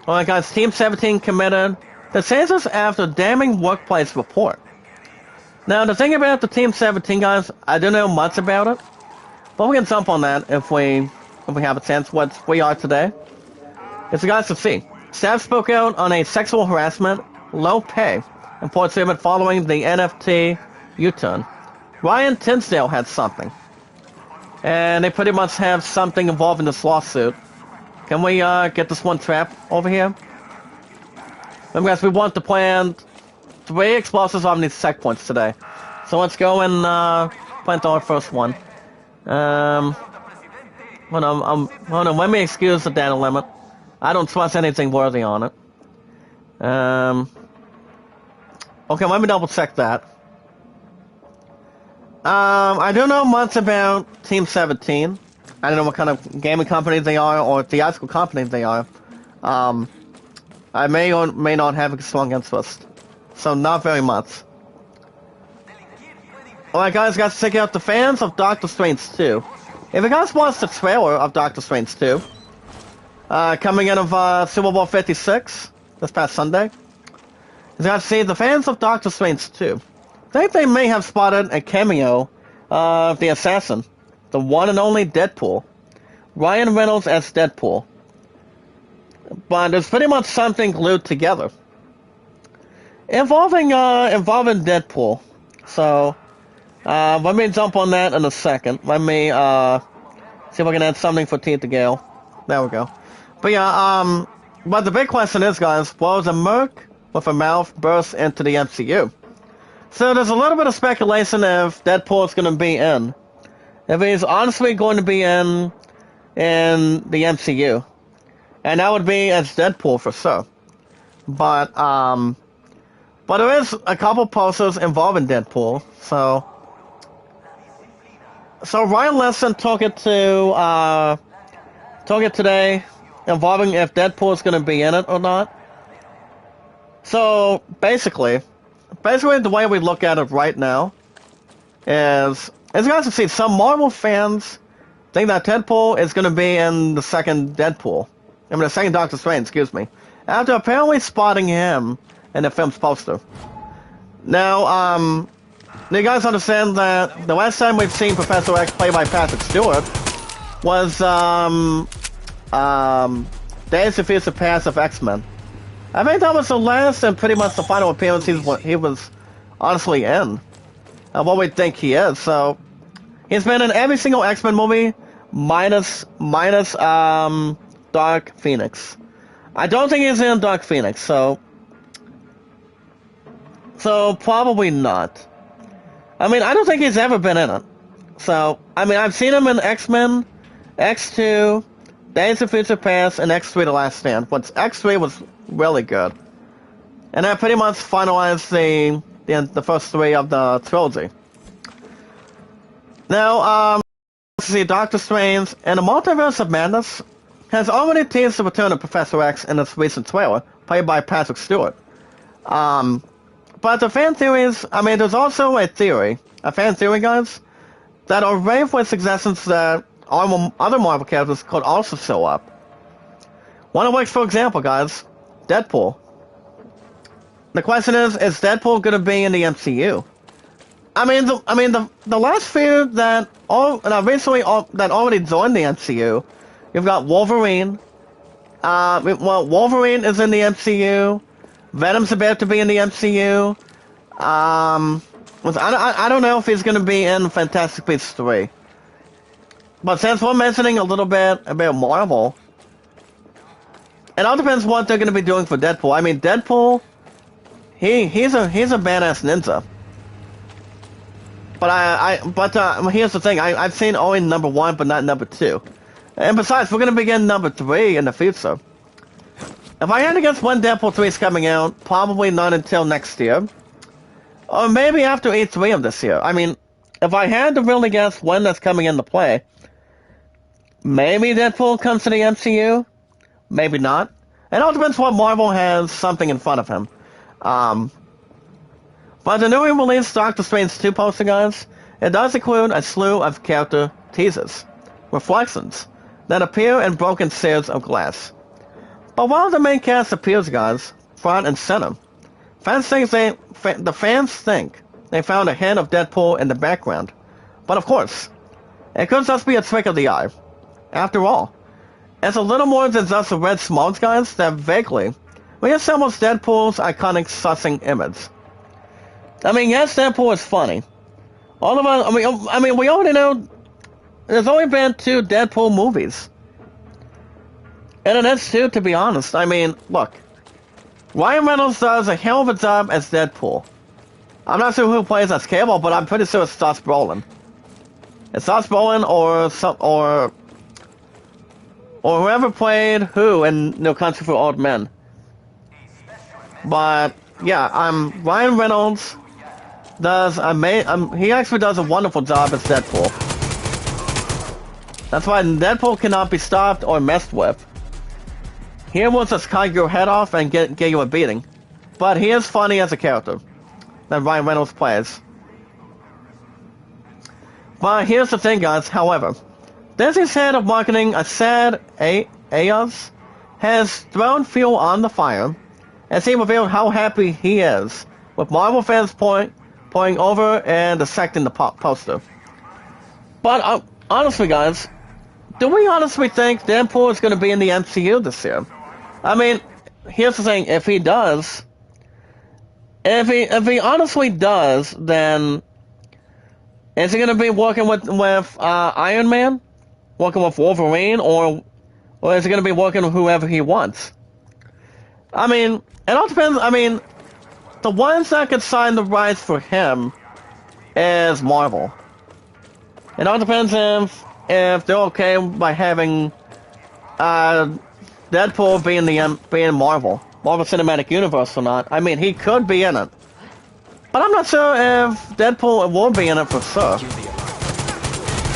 well guys, Team 17 committed the census after damning workplace report. Now, the thing about the Team 17 guys, I don't know much about it. But we can jump on that if we have a chance, what we are today. As you guys can see, staff spoke out on a sexual harassment, low pay, and poor treatment following the NFT U-turn. Ryan Tinsdale had something. And they pretty much have something involved in this lawsuit. Can we get this one trap over here? Remember guys, we want to plant 3 explosives on these checkpoints today. So let's go and plant our first one. Hold on, let me excuse the data limit. I don't trust anything worthy on it. Okay, let me double check that. I don't know much about Team 17. I don't know what kind of gaming company they are or theatrical company they are. I may or may not have a strong interest. So not very much. Alright guys, check out the fans of Doctor Strange 2. If you guys watched the trailer of Doctor Strange 2, coming out of Super Bowl 56 this past Sunday, you guys see the fans of Doctor Strange 2 think they may have spotted a cameo of the assassin, the one and only Deadpool, Ryan Reynolds as Deadpool. But there's pretty much something glued together involving Deadpool. So let me jump on that in a second. Let me see if I can add something for Tia Gale. There we go. But yeah, but the big question is, guys, was a Merc with a mouth burst into the MCU? So there's a little bit of speculation if Deadpool is going to be in. If he's honestly going to be in the MCU. And that would be as Deadpool for sure. But there is a couple posters involving Deadpool, so Ryan Lesson took it today, involving if Deadpool is going to be in it or not. So basically the way we look at it right now is, as you guys can see, some Marvel fans think that Deadpool is going to be in the second Deadpool. I mean, the second Doctor Strange, excuse me. After apparently spotting him in the film's poster. Now, you guys understand that the last time we've seen Professor X played by Patrick Stewart was, Days of Future Past of X-Men. I think that was the last and pretty much the final appearance he was honestly in. Of what we think he is, so he's been in every single X-Men movie minus Dark Phoenix. I don't think he's in Dark Phoenix, so probably not. I mean, I don't think he's ever been in it. So, I mean, I've seen him in X-Men, X2, Days of Future Past, and X3 The Last Stand, but X3 was really good. And that pretty much finalized the first three of the trilogy. Now, let's see, Doctor Strange and the Multiverse of Madness has already teased the return of Professor X in its recent trailer, played by Patrick Stewart. But the fan theories, I mean, there's also a fan theory, guys, that are rife with suggestions that other Marvel characters could also show up. One of which, for example, guys, Deadpool. The question is Deadpool going to be in the MCU? I mean, the last few that already joined the MCU, you've got Wolverine. Wolverine is in the MCU. Venom's about to be in the MCU. I don't know if he's going to be in Fantastic Beasts 3. But since we're mentioning a little bit about Marvel, it all depends what they're going to be doing for Deadpool. I mean, Deadpool, he's a badass ninja. But here's the thing. I've seen only number 1, but not number 2. And besides, we're going to begin number 3 in the future. If I had to guess when Deadpool 3 is coming out, probably not until next year. Or maybe after E3 of this year. I mean, if I had to really guess when that's coming into play, maybe Deadpool comes to the MCU, maybe not. It all depends what Marvel has something in front of him. But the newly released Doctor Strange 2 poster, guys, it does include a slew of character teasers, reflections, that appear in broken spheres of glass. But while the main cast appears, guys, front and center, the fans think they found a hint of Deadpool in the background. But of course, it could just be a trick of the eye. After all, it's a little more than just the red smokes, guys, that vaguely reassembles Deadpool's iconic sussing image. I mean, yes, Deadpool is funny. All of us, I mean, we already know there's only been 2 Deadpool movies. And it is too, to be honest. I mean, look, Ryan Reynolds does a hell of a job as Deadpool. I'm not sure who plays as Cable, but I'm pretty sure it's Josh Brolin. It's Josh Brolin or whoever played who in No Country for Old Men. But yeah, Ryan Reynolds he actually does a wonderful job as Deadpool. That's why Deadpool cannot be stopped or messed with. He will just cut your head off and get you a beating. But he is funny as a character that Ryan Reynolds plays. But here's the thing, guys, however. Disney's head of marketing, Asad Ayaz, has thrown fuel on the fire as he revealed how happy he is with Marvel fans pouring over and dissecting the poster. But honestly, guys, do we honestly think Deadpool is going to be in the MCU this year? I mean, here's the thing: if he does, if he honestly does, then is he going to be working with Iron Man, working with Wolverine, or is he going to be working with whoever he wants? I mean, it all depends. I mean, the ones that could sign the rights for him is Marvel. It all depends if they're okay by having Deadpool being Marvel Cinematic Universe or not. I mean, he could be in it, but I'm not sure if Deadpool will be in it for sure.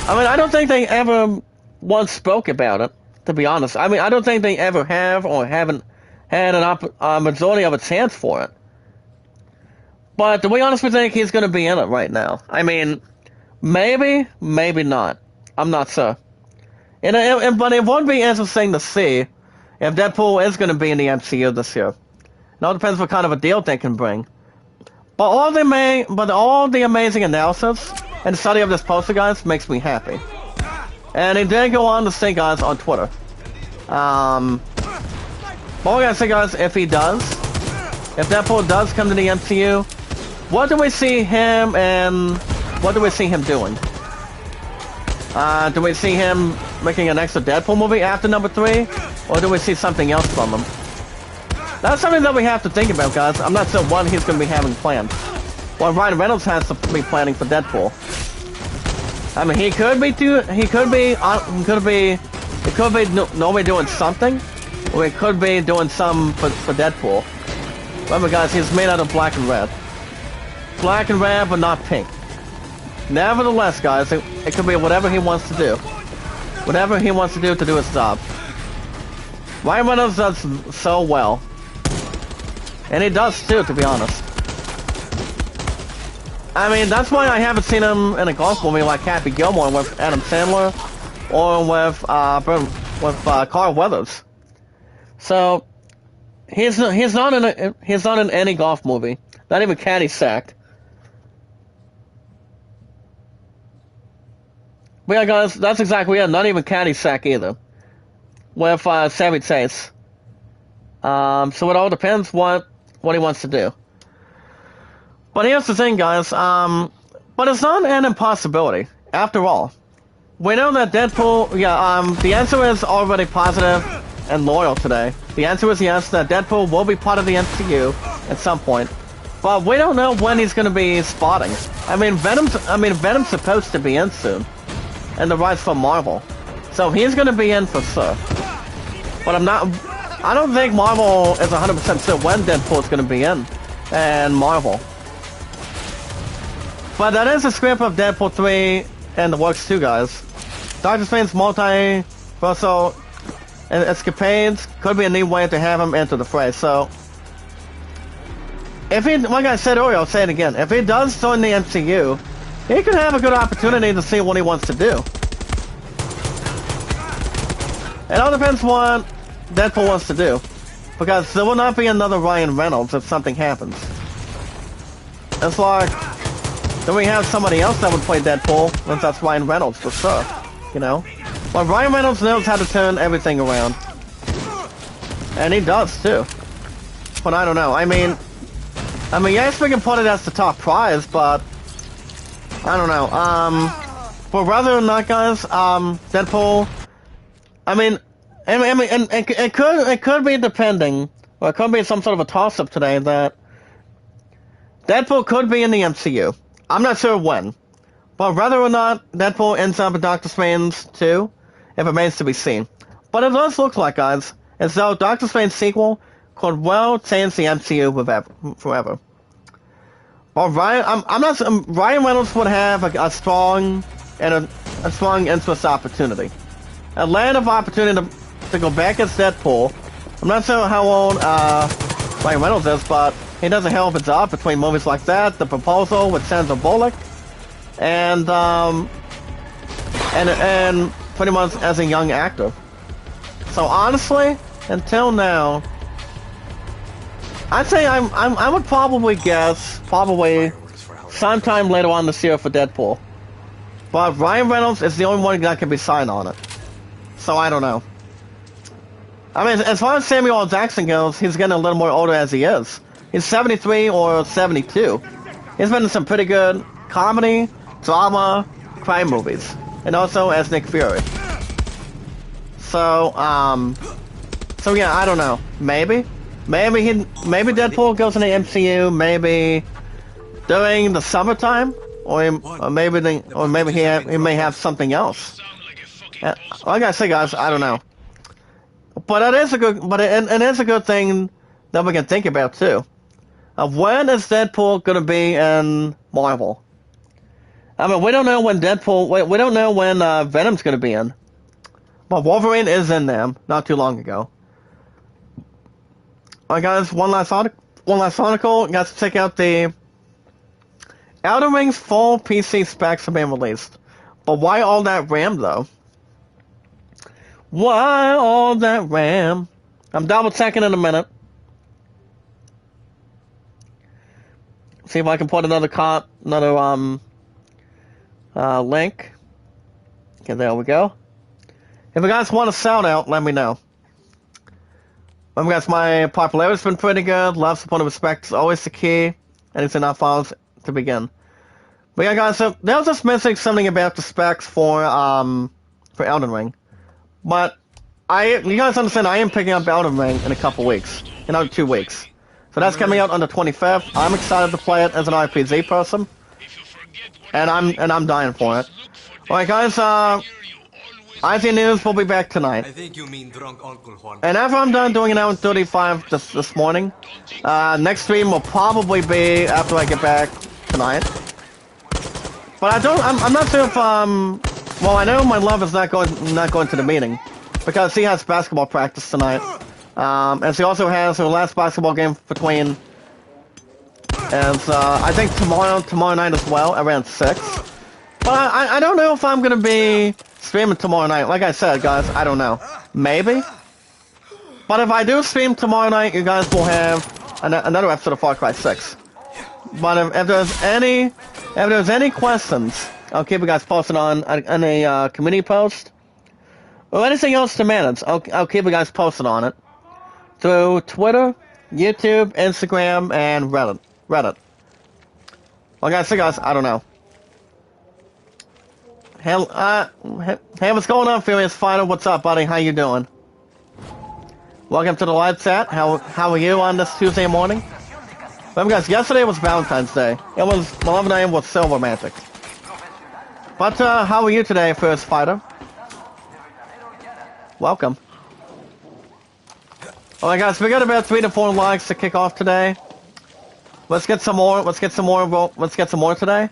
I mean, I don't think they ever once spoke about it, to be honest. I mean, I don't think they ever have or haven't had a majority of a chance for it. But do we honestly think he's going to be in it right now? I mean, Maybe, maybe not. I'm not sure. But it would be interesting to see if Deadpool is going to be in the MCU this year. It all depends what kind of a deal they can bring. But all the amazing analysis and study of this poster, guys, makes me happy. And he did go on to say, guys, on Twitter. But what I gotta say, guys, if Deadpool does come to the MCU, what do we see him doing? Do we see him making an extra Deadpool movie after number 3? Or do we see something else from him? That's something that we have to think about, guys. I'm not sure what he's going to be having planned. Well, Ryan Reynolds has to be planning for Deadpool. I mean, he could be normally doing something, or he could be doing some for Deadpool. Remember, guys, he's made out of black and red. Black and red, but not pink. Nevertheless, guys, it could be whatever he wants to do. Whatever he wants to do his job. Ryan Reynolds does so well. And he does too, to be honest. I mean, that's why I haven't seen him in a golf movie like Happy Gilmore with Adam Sandler, or with Carl Weathers. So he's not in any golf movie, not even Caddyshack. But yeah, guys, that's exactly it. Not even Caddyshack either, with Chevy Chase. So it all depends what he wants to do. But here's the thing, guys. But it's not an impossibility. After all, we know that Deadpool. The answer is already positive and loyal today. The answer is yes, that Deadpool will be part of the MCU at some point. But we don't know when he's going to be spotting. I mean, Venom's supposed to be in soon, and the rights from Marvel, so he's going to be in for sure. But I don't think Marvel is 100% sure when Deadpool's going to be in, and Marvel. But that is a script of Deadpool 3 and the works too, guys. Doctor Strange's multiversal escapades could be a neat way to have him enter the fray. So, if he, like I said earlier, I'll say it again. If he does join the MCU, he could have a good opportunity to see what he wants to do. It all depends what Deadpool wants to do, because there will not be another Ryan Reynolds if something happens. It's like, then we have somebody else that would play Deadpool, since that's Ryan Reynolds for sure, you know? But Ryan Reynolds knows how to turn everything around. And he does too. But I don't know, I mean, yes, we can put it as the top prize, but I don't know. But rather than that, guys, Deadpool, it could be depending, or it could be some sort of a toss-up today that Deadpool could be in the MCU. I'm not sure when, but whether or not Deadpool ends up in Doctor Strange 2, it remains to be seen. But it does look like, guys, as though Doctor Strange sequel could well change the MCU forever. But Ryan Reynolds would have a strong interest opportunity. A land of opportunity to go back as Deadpool. I'm not sure how old Ryan Reynolds is, but he does a hell of a job between movies like that, The Proposal with Sandra Bullock, and pretty much as a young actor. So honestly, until now, I'd say I would probably guess sometime later on this year for Deadpool. But Ryan Reynolds is the only one that can be signed on it. So I don't know. I mean, as far as Samuel L. Jackson goes, he's getting a little more older as he is. He's 73 or 72. He's been in some pretty good comedy, drama, crime movies. And also as Nick Fury. So yeah, I don't know. Maybe Deadpool goes in the MCU, maybe during the summertime, or maybe he may have something else. Like I say, guys, I don't know. But it is a good thing that we can think about too. When is Deadpool gonna be in Marvel? I mean, we don't know when we don't know when Venom's gonna be in. But Wolverine is in them not too long ago. Alright, guys, one last article. You guys check out the Elden Ring's full PC specs have been released. But why all that RAM, though? Why all that RAM? I'm double checking in a minute. See if I can put another link. Okay, there we go. If you guys want a shout out, let me know. Remember guys, my popularity's been pretty good. Love, support, and respect is always the key. Anything that follows to begin. But yeah guys, so they was just missing something about the specs for Elden Ring. But you guys understand I am picking up Elden Ring in a couple weeks. In under 2 weeks. So that's coming out on the 25th. I'm excited to play it as an RPG person. And I'm dying for it. Alright guys, IT News will be back tonight. I think you mean drunk Uncle Juan. And after I'm done doing an hour and 35 this morning, next stream will probably be after I get back tonight. But I'm not sure if, well, I know my love is not going to the meeting, because he has basketball practice tonight. And she also has her last basketball game between, and I think tomorrow night as well, around 6. But I don't know if I'm gonna be streaming tomorrow night. Like I said, guys, I don't know. Maybe. But if I do stream tomorrow night, you guys will have another episode of Far Cry 6. But if there's any questions, I'll keep you guys posted on a community post. Or anything else to manage, I'll keep you guys posted on it. Through Twitter, YouTube, Instagram, and Reddit. Like I said, guys, I don't know. Hey, what's going on, Furious Fighter? What's up, buddy? How you doing? Welcome to the live chat. How are you on this Tuesday morning? Remember, guys, yesterday was Valentine's Day. It was 11 a.m. with Silver Magic. But how are you today, Furious Fighter? Welcome. Alright, guys, we got about 3 to 4 likes to kick off today. Let's get some more. Let's get some more today.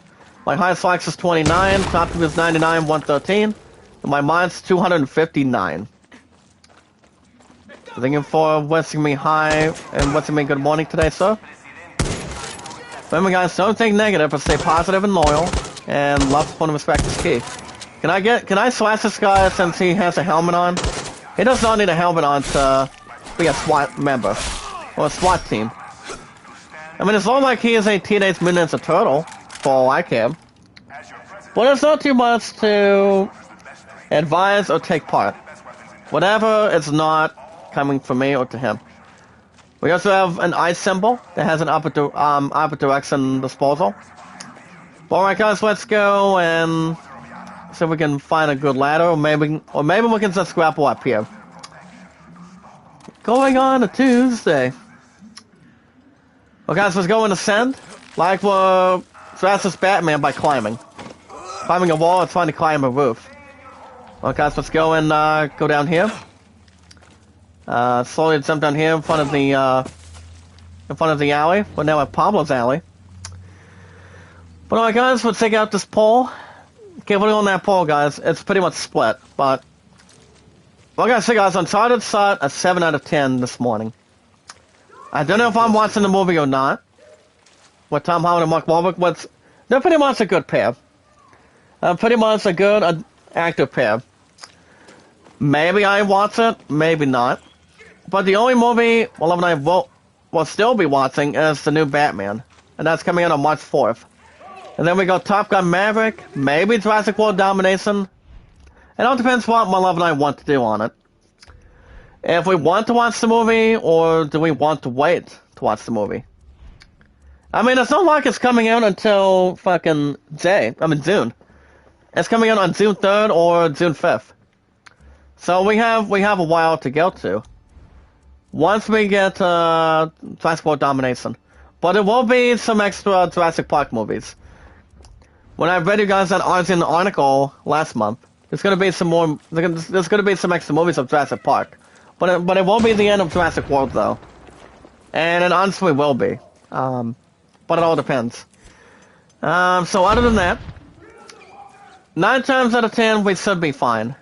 My highest likes is 29, top is 99, 113, and my mine's 259. Thank you for wishing me hi and wishing me good morning today, sir. Remember, guys, don't think negative, but stay positive and loyal, and love, support, and respect is key. Can I slash this guy since he has a helmet on? He does not need a helmet on to be a SWAT member or a SWAT team. I mean, it's not like he is a Teenage Mutant Ninja Turtle. For all I care. But it's not too much to advise or take part. Whatever is not coming from me or to him. We also have an eye symbol that has an upper direction disposal. Alright guys, let's go and see if we can find a good ladder, or maybe we can just grapple up here. Going on a Tuesday. Well guys, let's go and ascend. Like we're Fastest Batman by climbing. Climbing a wall, it's fun to climb a roof. Well guys, let's go and go down here. Slowly jump down here in front of the alley. We're now at Pablo's alley. But alright guys, let's take out this pole. Okay, we're on that pole, guys. It's pretty much split, but like I said, guys, Uncharted saw a 7 out of 10 this morning. I don't know if I'm watching the movie or not. With Tom Holland and Mark Wahlberg, they're pretty much a good pair. Pretty much a good actor pair. Maybe I watch it, maybe not. But the only movie Love and I will still be watching is the new Batman. And that's coming out on March 4th. And then we go Top Gun Maverick, maybe Jurassic World Domination. It all depends what my love and I want to do on it. If we want to watch the movie, or do we want to wait to watch the movie? I mean, it's not like it's coming out until fucking June. It's coming out on June 3rd or June 5th. So we have a while to go to. Once we get Jurassic World Domination. But there will be some extra Jurassic Park movies. When I read you guys that Arjun article last month, there's gonna be some more. There's gonna be some extra movies of Jurassic Park. But it won't be the end of Jurassic World though. And it honestly will be. But it all depends. So other than that, 9 times out of 10 we should be fine.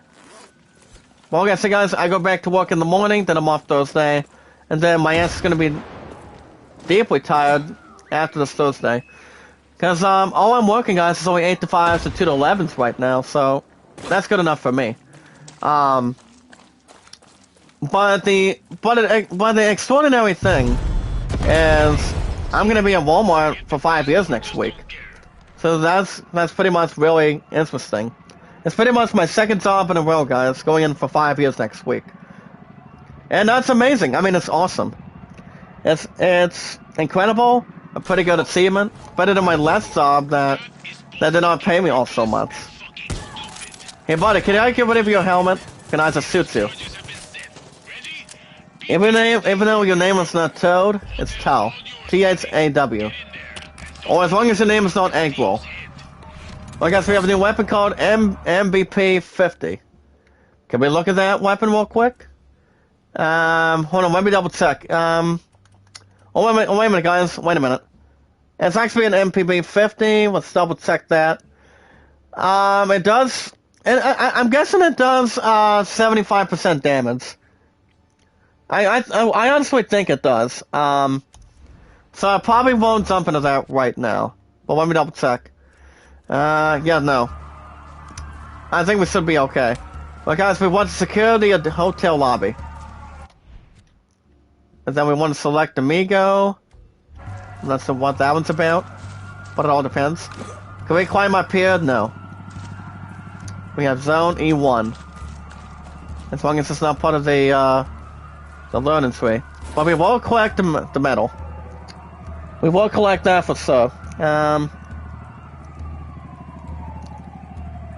Well, okay, so guys, I go back to work in the morning, then I'm off Thursday, and then my ass is gonna be deeply tired after this Thursday. Because all I'm working, guys, is only 8 to 5s to 2 to 11s right now, so that's good enough for me. But the extraordinary thing is I'm gonna be at Walmart for 5 years next week. So that's pretty much really interesting. It's pretty much my second job in a row, guys, going in for 5 years next week. And that's amazing. I mean, it's awesome. It's incredible. A pretty good achievement. Better than my last job that did not pay me all so much. Hey, buddy, can I get rid of your helmet? Can I just shoot you? Even though your name is not Toad, it's Tau. T-H-A-W. Or as long as your name is not Eggroll. Well, guys, we have a new weapon called MVP-50. Can we look at that weapon real quick? Hold on, let me double check. Oh, wait a minute, guys. Wait a minute. It's actually an MPB-50. Let's double check that. It does... And I'm guessing it does 75% damage. I honestly think it does. So I probably won't jump into that right now. But let me double check. Yeah, no. I think we should be okay. Well, guys, we want to secure the hotel lobby. And then we want to select Amigo. That's what that one's about. But it all depends. Can we climb up here? No. We have Zone E1. As long as it's not part of the learning tree. But we will collect the metal. We will collect that for sure.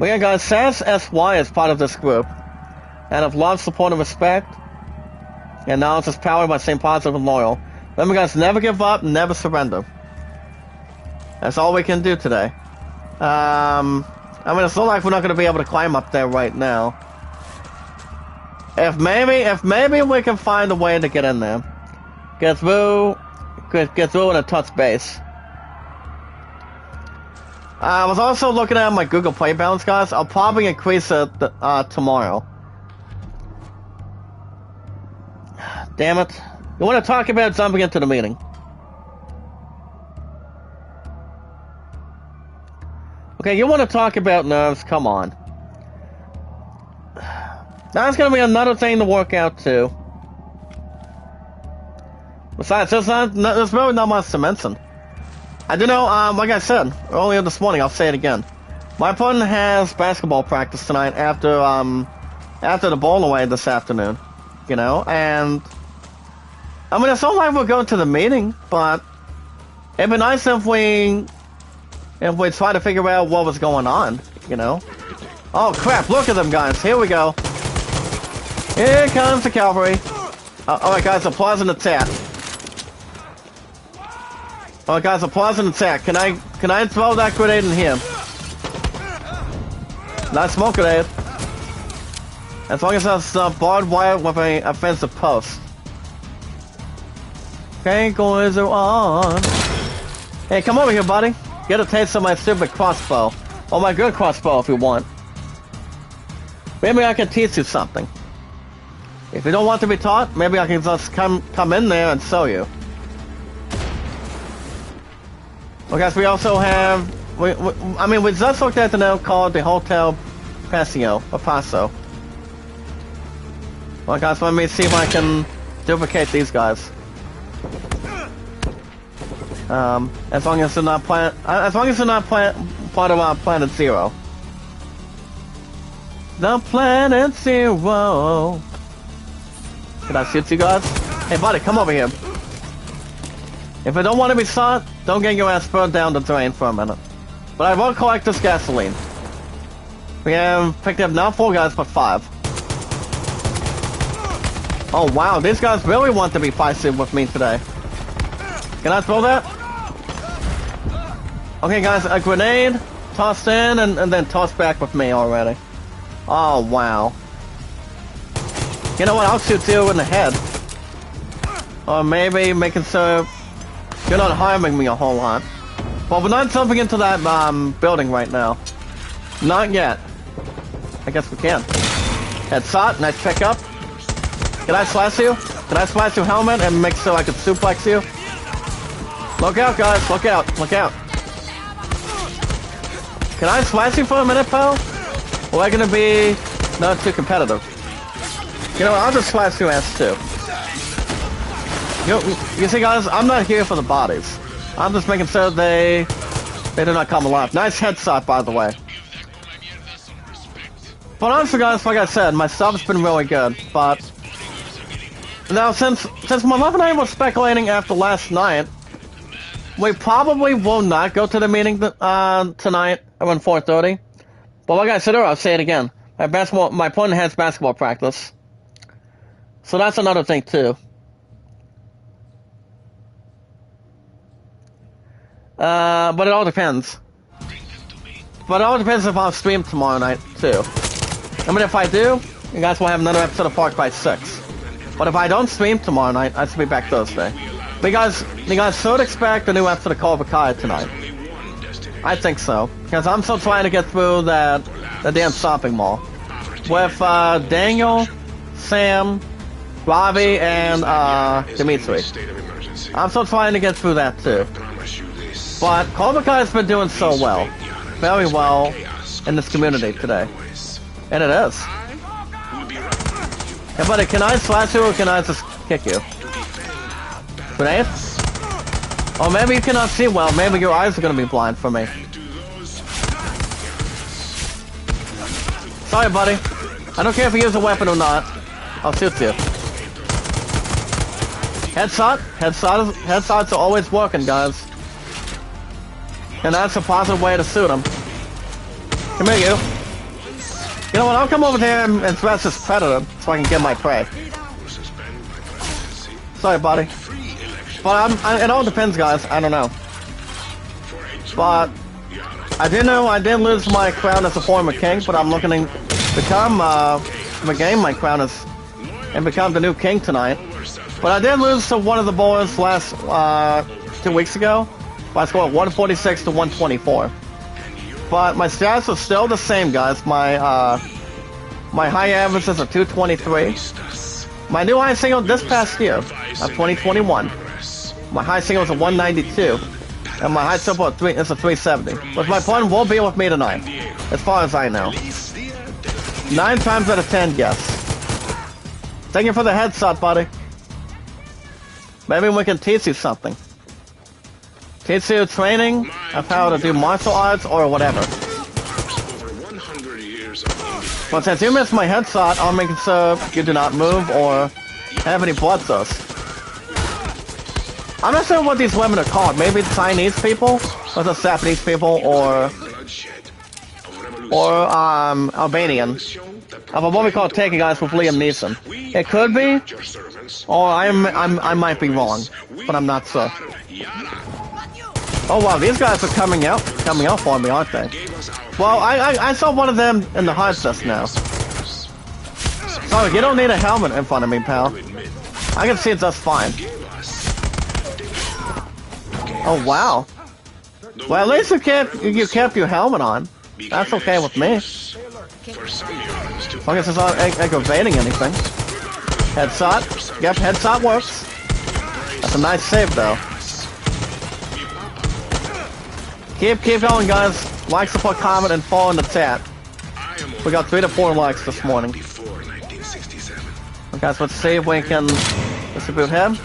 We got SAS SY as part of this group. And of love, support, and respect. And now it's just powered by staying positive and loyal. Remember, guys, never give up, never surrender. That's all we can do today. I mean, it's not like we're not going to be able to climb up there right now. If maybe we can find a way to get in there. Get through in a touch base. I was also looking at my Google Play balance, guys. I'll probably increase it tomorrow. Damn it. You want to talk about jumping into the meeting? Okay, you want to talk about nerves? Come on. That's going to be another thing to work out, too. Besides, there's really not much to mention. I do know, like I said earlier this morning, I'll say it again. My opponent has basketball practice tonight after the bowl away this afternoon. You know, and... I mean, it's not like we're going to the meeting, but... It'd be nice if we try to figure out what was going on, you know? Oh, crap, look at them, guys. Here we go. Here comes the cavalry. Alright, guys, applause and attack. Alright, guys, applause and attack. Can I throw that grenade in here? Not smoke grenade. As long as that's barbed wire with a offensive post. Okay, guys are on. Hey, come over here, buddy. Get a taste of my stupid crossbow. Or my good crossbow if you want. Maybe I can teach you something. If you don't want to be taught, maybe I can just come in there and show you. Well, guys, we also have... we just looked at the note called the Hotel Paso. Well, guys, let me see if I can duplicate these guys. As long as they're not part of Planet Zero. The Planet Zero. Can I shoot you guys? Hey, buddy, come over here. If I don't want to be shot, don't get your ass burned down the drain for a minute. But I will collect this gasoline. We have picked up not 4 guys, but 5. Oh wow, these guys really want to be feisty with me today. Can I throw that? Okay, guys, a grenade tossed in and then tossed back with me already. Oh wow. You know what? I'll shoot you in the head. Or maybe making so you're not harming me a whole lot. Well, we're not jumping into that building right now. Not yet. I guess we can. Headshot, nice pick up. Can I slash you? Can I slash your helmet and make so I can suplex you? Look out, guys! Look out! Look out! Can I slice you for a minute, pal? Or am I gonna be not too competitive? You know what, I'll just slice your ass too. You see guys, I'm not here for the bodies. I'm just making sure they do not come alive. Nice headshot, by the way. But honestly guys, like I said, my stuff's been really good, but now since my love and I were speculating after last night, we probably will not go to the meeting tonight around 4:30. But like I said earlier, I'll say it again. My opponent has basketball practice. So that's another thing too. But it all depends. But it all depends if I'll stream tomorrow night too. I mean, if I do, you guys will have another episode of Far Cry 6. But if I don't stream tomorrow night, I should be back Thursday. But you guys should expect a new episode of Call of Kai tonight. I think so. Because I'm still trying to get through the damn shopping mall. With Daniel, Sam, Ravi, and Dimitri. I'm still trying to get through that too. But Call of Kai has been doing so well. Very well in this community today. And it is. Hey buddy, can I slash you or can I just kick you? Grenade? Oh, maybe you cannot see well. Maybe your eyes are gonna be blind for me. Sorry, buddy. I don't care if you use a weapon or not. I'll shoot you. Headshots are always working, guys. And that's a positive way to shoot them. Come here, you. You know what, I'll come over there and thresh this predator so I can get my prey. Sorry, buddy. But it all depends, guys. I don't know. But I did lose my crown as a former king, but I'm looking to become, regain my crown and become the new king tonight. But I did lose to one of the boys last, 2 weeks ago. By a score of 146 to 124. But my stats are still the same, guys. My high averages are 223. My new high single this past year, of 2021, my high single is a 192. And my high triple is a 370. But my opponent will be with me tonight, as far as I know. 9 times out of 10, yes. Thank you for the headshot, buddy. Maybe we can teach you something. Teach you training of how to do martial arts or whatever. But since you missed my headshot, I'll make sure you do not move or have any blood source. I'm not sure what these women are called. Maybe Chinese people, or the Japanese people, or Albanian. Of a movie called Taking Guys with Liam Neeson. It could be, or I might be wrong, but I'm not sure. Oh wow, these guys are coming out for me, aren't they? Well, I saw one of them in the hard just now. Sorry, you don't need a helmet in front of me, pal. I can see it just fine. Oh wow. Well, at least you kept your helmet on. That's okay with me. I guess it's not aggravating anything. Headshot. Yep, headshot works. That's a nice save though. Keep going, guys. Like, support, comment, and follow in the chat. We got 3 to 4 likes this morning. Okay, guys, let's see if we can distribute him.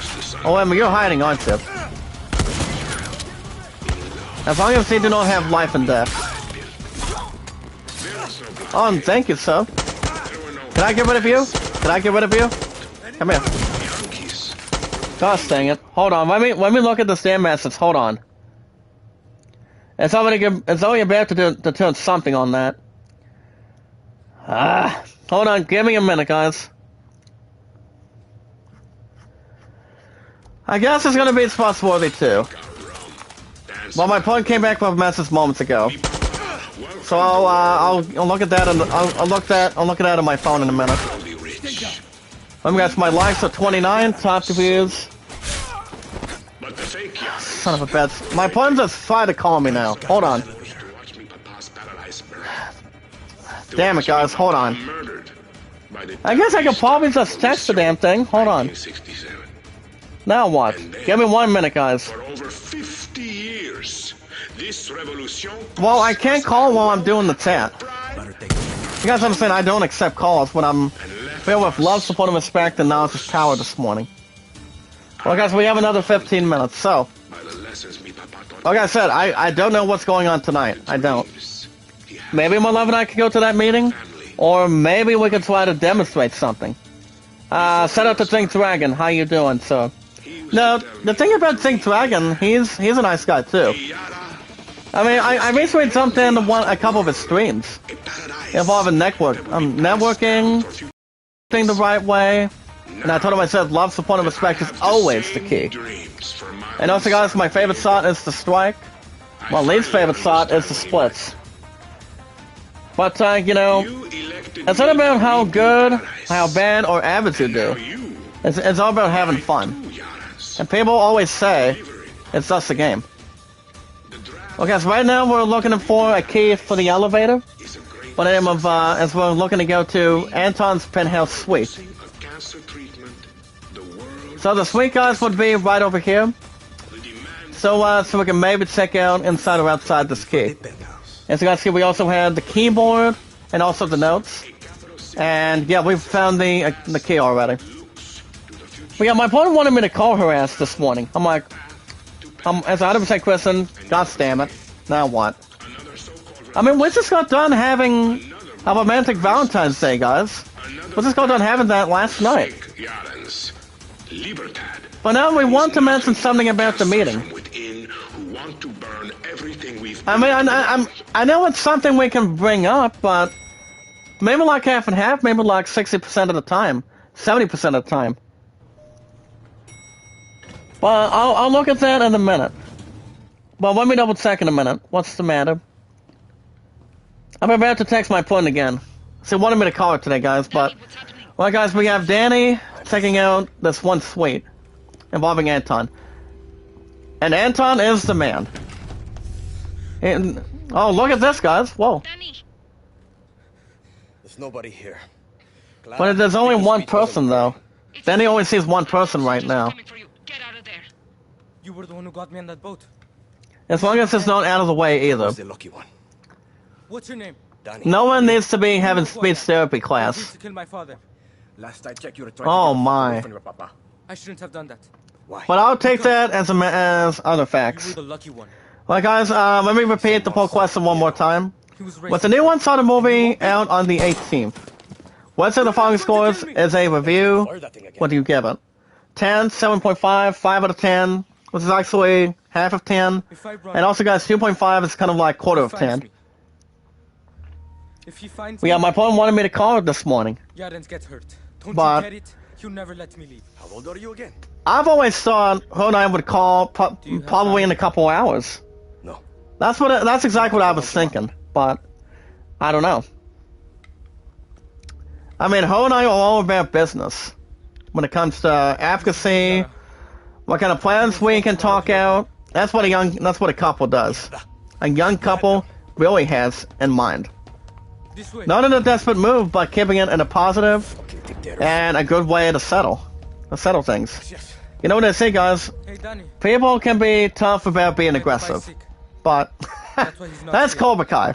Oh, Emma, you're hiding, aren't you? As long as they do not have life and death. Oh, and thank you, sir. Can I get rid of you? Can I get rid of you? Come here. Gosh dang it. Hold on, let me look at the damn message. Hold on. It's only about to turn something on that. Hold on, give me a minute, guys. I guess it's gonna be Spotsworthy too. Well, my opponent came back with a message moments ago, so I'll look at that and I'll look at that on my phone in a minute. Let me guess, my likes are 29, top views. Son of a bitch. My opponent just tried to call me now. Hold on. Damn it, guys. Hold on. I guess I could probably just text the damn thing. Hold on. Now what? Give me 1 minute, guys. For over 50 years, Well, I can't call while I'm doing the chat. Better take it. You guys understand, I don't accept calls when I'm filled with love, support, and respect, and knowledge is power this morning. Well, guys, we have another 15 minutes, so... Like I said, I don't know what's going on tonight. I don't. Maybe my love and I could go to that meeting, or maybe we could try to demonstrate something. Set up to Zing Dragon. How you doing, sir? No, the thing about Zing Dragon, he's a nice guy too. I mean, I recently jumped into a couple of his streams involving networking, thing the right way, and I told him, I said, love, support, and respect is always the key. And also, guys, my favorite slot is the strike. My least favorite slot is the splits. But, you know, it's not about how good, how bad, or average you do. It's all about having fun. And people always say, it's just a game. Okay, so right now we're looking for a key for the elevator. By the name of, as we're looking to go to Anton's penthouse suite. So the suite, guys, would be right over here. So, so we can maybe check out inside or outside this key. As you guys see, we also have the keyboard and also the notes. And yeah, we've found the key already. But yeah, my opponent wanted me to call her ass this morning. I'm like, as a 100% Christian, god damn it. Now what? I mean, we just got done having a romantic Valentine's Day, guys. We just got done having that last night. But now we want to mention something about the meeting. I mean, I know it's something we can bring up, but maybe like half and half, maybe like 60% of the time, 70% of the time. But I'll look at that in a minute. Well, let me double check in a minute. What's the matter? I'm about to text my opponent again. So wanted me to call her today, guys, but... Well, guys, we have Danny checking out this one suite involving Anton. And Anton is the man. And, oh, look at this, guys. Whoa. Danny. There's nobody here. But there's only one person, though. Danny only sees one person right now. Get out of there. You were the one who got me on that boat. As long as it's not out of the way either. The lucky one. What's your name? Danny. No one needs to be having speech therapy class. To kill my father. Last I checked, you were trying Oh to get my. from your papa. I shouldn't have done that. Why? But I'll take that as other You were facts. the lucky one. Well, guys, let me repeat the poll question one more time. He was With the new Uncharted movie out on the 18th, what's in the following scores is a review? What do you give it? 10, 7.5, 5 out of 10, which is actually half of 10. And also, guys, 2.5 is kind of like quarter of 10. If he finds Yeah, my opponent wanted me to call it this morning. Yarens gets hurt. Don't But- you get it? You never let me leave. How old are you again? I've always thought her and I would call probably in a couple hours. No. That's exactly what I was thinking, but I don't know. I mean, her and I are all about business when it comes to advocacy, what kind of plans we can talk out. That's what a couple does. A young couple really has in mind. This way. Not in a desperate move, but keeping it in a positive and a good way to settle things. You know what they say, guys? Hey, Danny. People can be tough about being My papa's aggressive, sick. but That's why he's not that's here. Cobra Kai.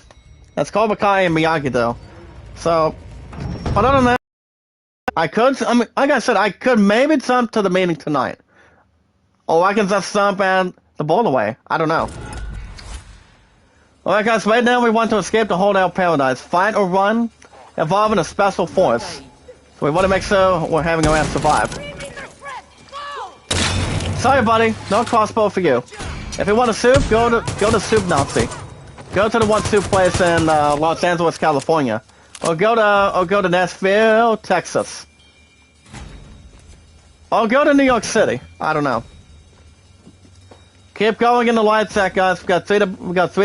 That's Cobra Kai and Miyagi-Do. So, but other than that, I mean, like I said, I could maybe jump to the meeting tonight. Or I can just jump at the Boulderway. I don't know. Alright guys, right now we want to escape the Holdout Paradise. Fight or run, involving a special force. So we want to make sure we're having our ass survive. Sorry buddy, no crossbow for you. If you want a soup, go to Soup Nazi. Go to the one soup place in Los Angeles, California. Or go to Nashville, Texas. Or go to New York City. I don't know. Keep going in the light chat, guys. We got 3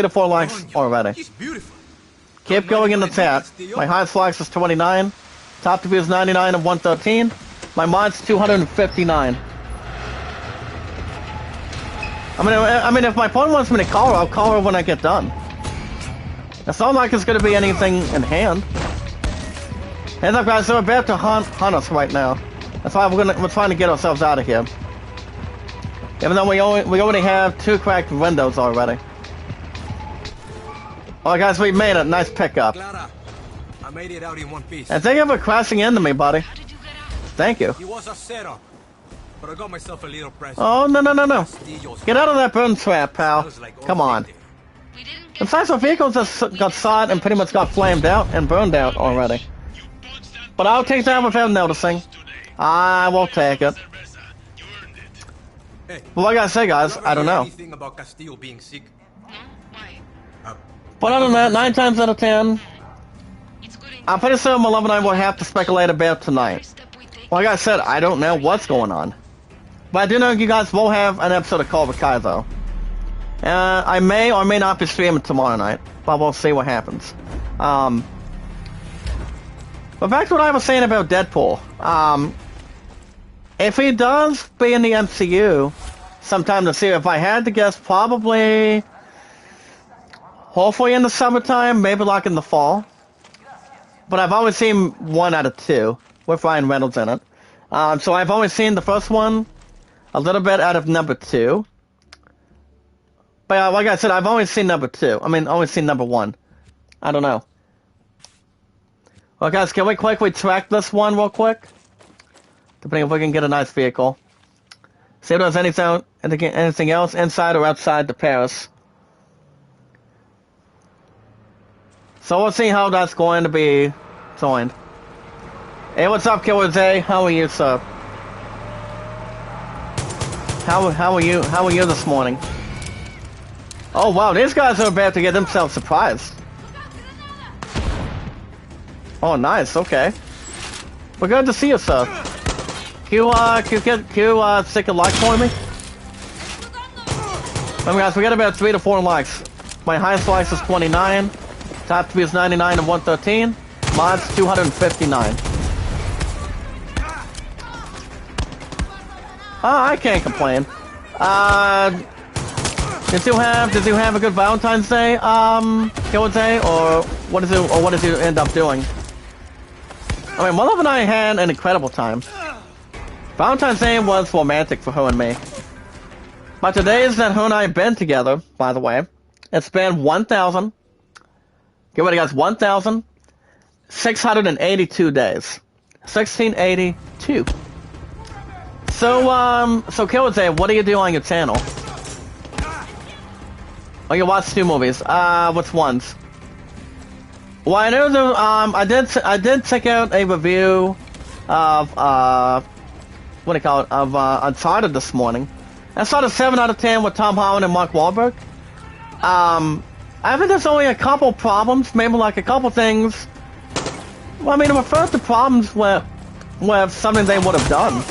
to 4 likes already. He's beautiful. Keep going in the chat. My highest likes is 29. Top to views 99 and 113. My mod's 259. I mean, if my opponent wants me to call her, I'll call her when I get done. It's not like it's going to be anything in hand. Hey, look, guys, they're about to hunt us right now. That's why we're trying to get ourselves out of here. Even though we already have 2 cracked windows already. Oh, guys, we made it. Nice pickup. Clara, I made it out in one piece. And thank you for crashing into me, buddy. How did you get out? Thank you. It was a setup, but I got myself a little present. Oh, no. Castillo's Get out of that burn trap, pal. smells like Come old on. reindeer. We didn't get Besides, our vehicles just got sawed and pretty much got flamed out and burned out already. But I'll take that without noticing. I will take it. Hey, But like I say, guys, you ever I don't heard know. anything about Castillo being sick? No? Why? But other than that, 9 times out of 10, It's good in I'm pretty sure my love and I will have to speculate about tonight. step we take. Like I said, I don't know what's going on. But I do know you guys will have an episode of Cobra Kai, though. I may or may not be streaming tomorrow night, but we'll see what happens. But back to what I was saying about Deadpool. If he does be in the MCU sometime this year, if I had to guess, probably, hopefully in the summertime, maybe like in the fall. But I've only seen 1 out of 2 with Ryan Reynolds in it. So I've only seen the first one, a little bit out of number 2. But like I said, I've only seen number 2. I mean, only seen number 1. I don't know. Well, guys, can we quickly track this one real quick? Depending if we can get a nice vehicle. See if there's anything else inside or outside the Paris. So we'll see how that's going to be joined. Hey, what's up, Killer J? How are you, sir? How are you? How are you this morning? Oh wow, these guys are about to get themselves surprised. Oh, nice. Okay. We're good to see you, sir. Can you stick a like for me? Remember, guys, we got about 3 to 4 likes. My highest likes is 29. Top 3 is 99 and 113. Mods 259. I can't complain. Did you have a good Valentine's Day, Killer Day, or what did you end up doing? I mean, my love and I had an incredible time. Valentine's Day was romantic for her and me. But the days that her and I have been together, by the way, it's been 1,000. Get ready, guys, 1,682 days. 1682. So Killer Day, what do you do on your channel? Oh, you watch 2 movies. Which ones? Well, I know I did check out a review of what do you call it, of Uncharted this morning. I saw the 7 out of 10 with Tom Holland and Mark Wahlberg. I think there's only a couple problems, maybe like a couple things. Well, I mean, it refers to problems with something they would have done.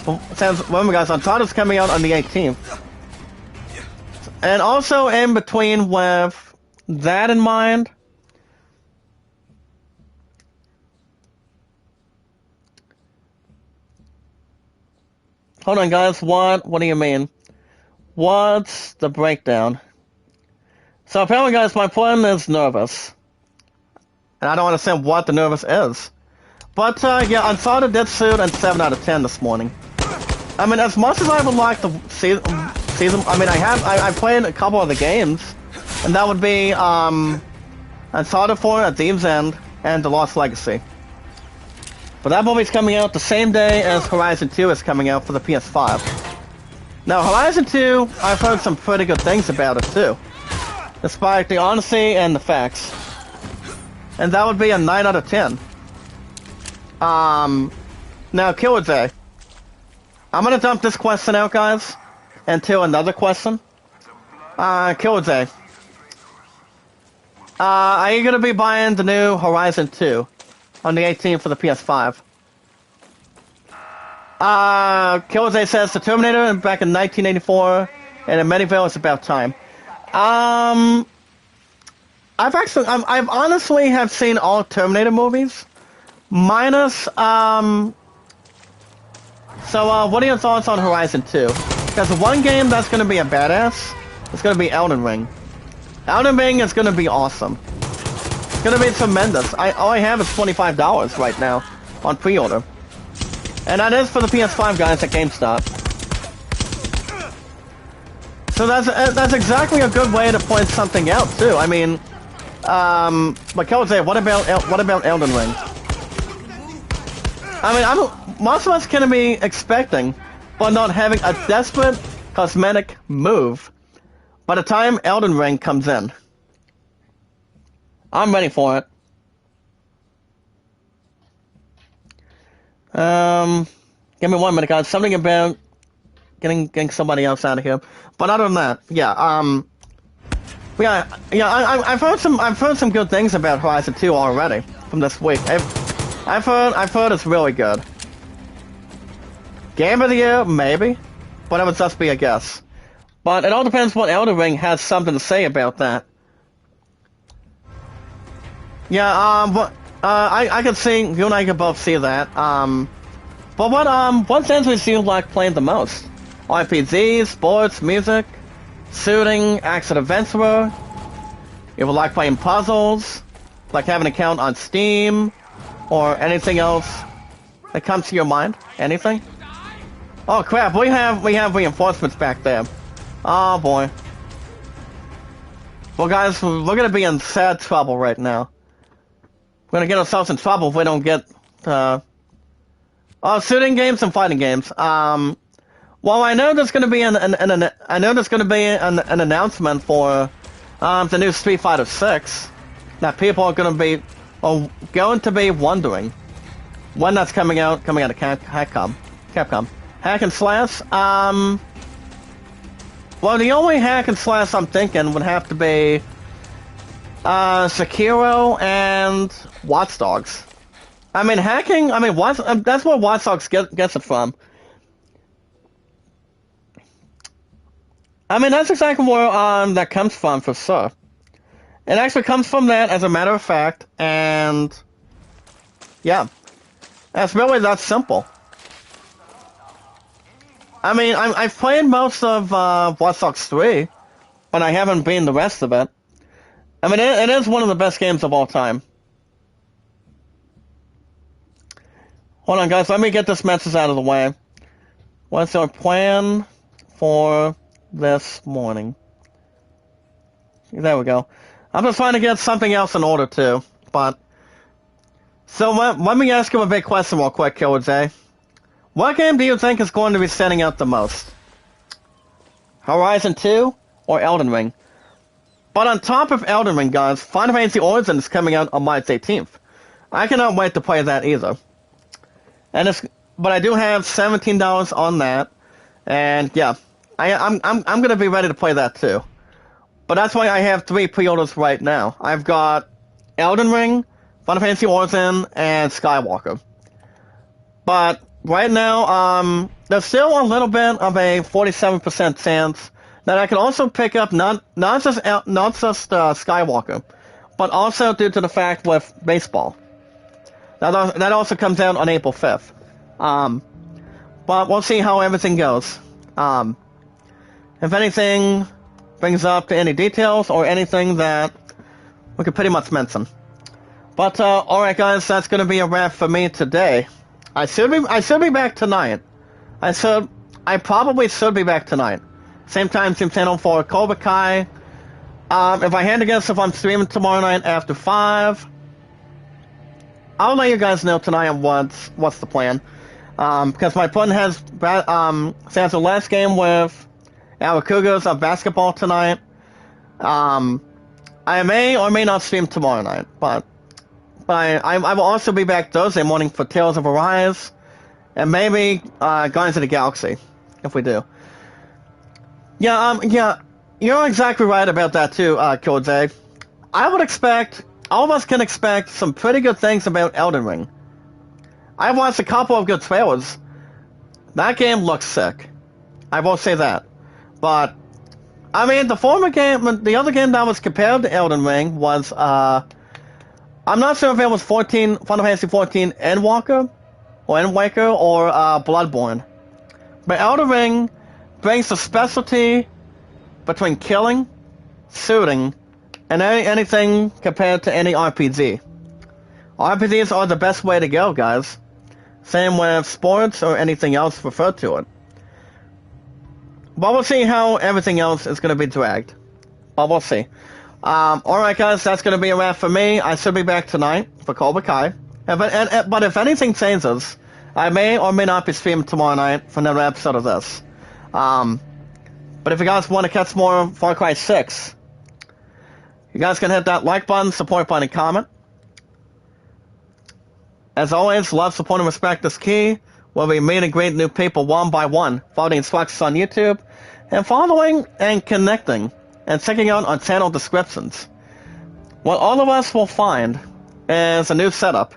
Remember, guys, Uncharted's coming out on the 18th. And also in between with that in mind, hold on, guys. What do you mean? What's the breakdown? So apparently, guys, my plan is nervous. And I don't understand what the nervous is. But, yeah, Uncharted did suit and 7 out of 10 this morning. I mean, as much as I would like to see them, I mean, I played a couple of the games. And that would be, Uncharted 4 at Thieves End and The Lost Legacy. But that movie's coming out the same day as Horizon 2 is coming out for the PS5. Now, Horizon 2, I've heard some pretty good things about it, too. Despite the honesty and the facts. And that would be a 9 out of 10. Now, Killer J. I'm gonna dump this question out, guys, into another question. Killer J. Are you gonna be buying the new Horizon 2 on the 18th for the PS5? Killer J says the Terminator back in 1984, and in Medieval it's about time. I've honestly have seen all Terminator movies, minus So, what are your thoughts on Horizon 2? Because the one game that's going to be a badass is going to be Elden Ring. Elden Ring is going to be awesome. It's going to be tremendous. All I have is $25 right now on pre-order. And that is for the PS5 guys at GameStop. So that's exactly a good way to point something out, too. I mean, But Jose, what about Elden Ring? I mean, most of us can be expecting, but not having a desperate cosmetic move by the time Elden Ring comes in. I'm ready for it. Give me 1 minute, guys. Something about getting somebody else out of here. But other than that, yeah, I've heard some good things about Horizon 2 already from this week. I've heard it's really good. Game of the year, maybe, but it would just be a guess. But it all depends what Elden Ring has something to say about that. Yeah, I can see, you and I can both see that. But what genres do you like playing the most? RPGs, sports, music, shooting, action adventurer? You would like playing puzzles, like having an account on Steam, or anything else that comes to your mind? Anything? Oh crap, we have reinforcements back there. Oh boy. Well guys, we're gonna be in sad trouble right now. We're gonna get ourselves in trouble if we don't get shooting games and fighting games. Well, I know there's gonna be an announcement for the new Street Fighter 6 that people are going to be wondering when that's coming out of Capcom. Hack and slash. Well, the only hack and slash I'm thinking would have to be Sekiro and Watch Dogs. I mean, hacking. I mean, that's where Watch Dogs gets it from. I mean, that's exactly where that comes from for sure. It actually comes from that, as a matter of fact, and yeah, it's really that simple. I mean, I've played most of Watch Dogs 3, but I haven't beaten the rest of it. I mean, it is one of the best games of all time. Hold on, guys, let me get this message out of the way. What's our plan for this morning? There we go. I'm just trying to get something else in order too, but... So let me ask you a big question real quick, Killajay. What game do you think is going to be standing out the most? Horizon 2 or Elden Ring? But on top of Elden Ring, guys, Final Fantasy Origins is coming out on March 18th. I cannot wait to play that either. But I do have $17 on that, and yeah, I'm gonna be ready to play that too. But that's why I have 3 pre-orders right now. I've got Elden Ring, Final Fantasy Origin, and Skywalker. But right now, there's still a little bit of a 47% chance that I can also pick up not just Skywalker, but also due to the fact with baseball. That also comes out on April 5th. But we'll see how everything goes. If anything brings up to any details or anything that we could pretty much mention. But alright guys, that's gonna be a wrap for me today. I should be back tonight. I probably should be back tonight. Same time, same channel for Cobra Kai. If I had to guess if I'm streaming tomorrow night after 5, I'll let you guys know tonight what's the plan. Because my opponent has the last game with Cougars of basketball tonight. I may or may not stream tomorrow night, but I will also be back Thursday morning for Tales of Arise, and maybe Guardians of the Galaxy, if we do. Yeah, you're exactly right about that too, Killajay. All of us can expect some pretty good things about Elden Ring. I've watched a couple of good trailers. That game looks sick. I will say that. But, I mean, the other game that was compared to Elden Ring was, I'm not sure if it was Final Fantasy 14 Endwalker, or Bloodborne. But Elden Ring brings the specialty between killing, shooting, and anything compared to any RPG. RPGs are the best way to go, guys. Same with sports or anything else referred to it. But we'll see how everything else is going to be dragged. But we'll see. Alright guys, that's gonna be a wrap for me. I should be back tonight for Cobra Kai. But if anything changes, I may or may not be streaming tomorrow night for another episode of this. But if you guys want to catch more Far Cry 6, you guys can hit that like button, support button, and comment. As always, love, support, and respect is key. We'll be meeting great new people one by one, following instructions on YouTube, and following and connecting, and checking out our channel descriptions. What all of us will find is a new setup,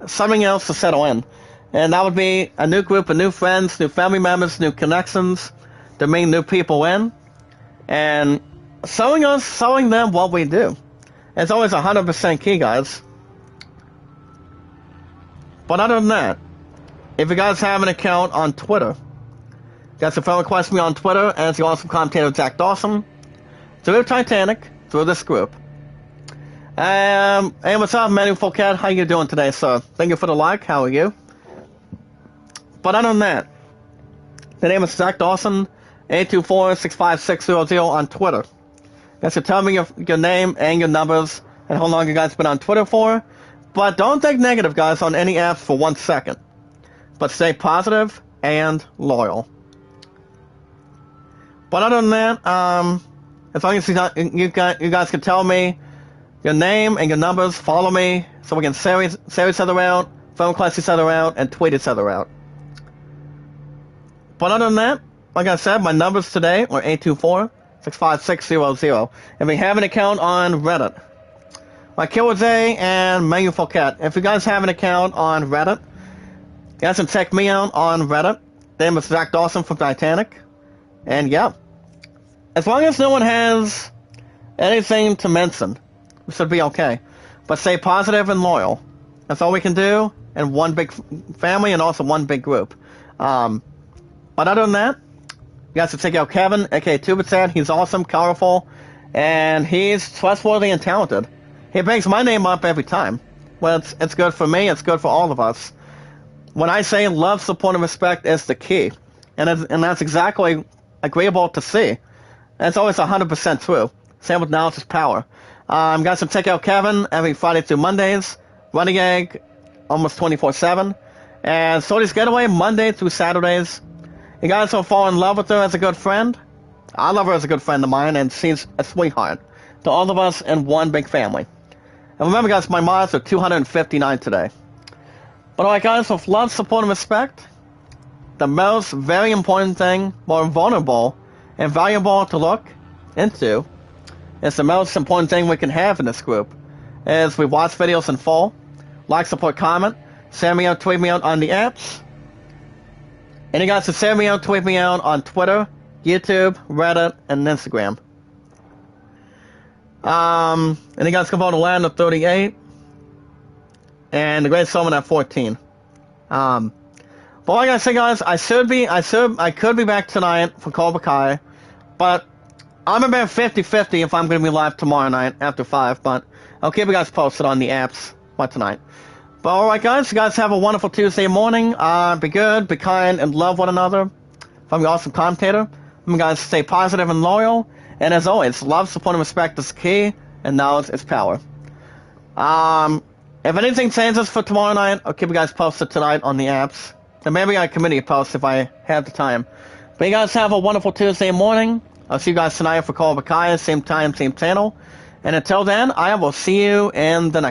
something else to settle in. And that would be a new group of new friends, new family members, new connections to bring new people in, and showing them what we do. It's always 100% key, guys. But other than that, if you guys have an account on Twitter, you guys can friend request me on Twitter as the awesome commentator Jack Dawson, through Titanic, through this group. And what's up, Manu Fouquet? How you doing today, sir? Thank you for the like. How are you? But other than that, the name is Jack Dawson, 824-65600 on Twitter. You guys can tell me your name and your numbers and how long you guys been on Twitter for. But don't take negative, guys, on any apps for 1 second. But stay positive and loyal. But other than that, as long as you guys can tell me your name and your numbers, follow me, so we can share each other out, phone request each other out, and tweet each other out. But other than that, like I said, my numbers today are 824-65600. If you have an account on Reddit, like Killer J and Manu Fouquet, if you guys have an account on Reddit, you guys can check me out on Reddit. The name is Jack Dawson from Titanic. And yeah, as long as no one has anything to mention, we should be okay. But stay positive and loyal. That's all we can do in one big family and also one big group. But other than that, you guys should check out Kevin, aka Tubichat. He's awesome, colorful, and he's trustworthy and talented. He brings my name up every time. Well, it's good for me, it's good for all of us. When I say love, support, and respect is the key, and that's exactly agreeable to see. And it's always 100% true. Same with knowledge is power. You guys can check out Kevin every Friday through Mondays, Running Egg almost 24/7, and Sorty's Getaway Monday through Saturdays. You guys will fall in love with her as a good friend. I love her as a good friend of mine, and she's a sweetheart to all of us in one big family. And remember, guys, my mods are 259 today. But alright, guys, with love, support, and respect, the most very important thing, more vulnerable and valuable to look into, is the most important thing we can have in this group, is we watch videos in full, like, support, comment, send me out, tweet me out on the apps, and you guys can send me out, tweet me out on Twitter, YouTube, Reddit, and Instagram. And you guys can vote to land at 38, and the Great Summon at 14. But like I said, guys, I could be back tonight for Cobra Kai, but I'm about 50-50 if I'm going to be live tomorrow night after 5, but I'll keep you guys posted on the apps by tonight. But alright, guys, you guys have a wonderful Tuesday morning. Be good, be kind, and love one another. I'm the awesome commentator. You guys stay positive and loyal. And as always, love, support, and respect is key, and knowledge is power. If anything changes for tomorrow night, I'll keep you guys posted tonight on the apps. And maybe I committee a post if I have the time. But you guys have a wonderful Tuesday morning. I'll see you guys tonight for Cobra Kai, same time, same channel. And until then, I will see you in the next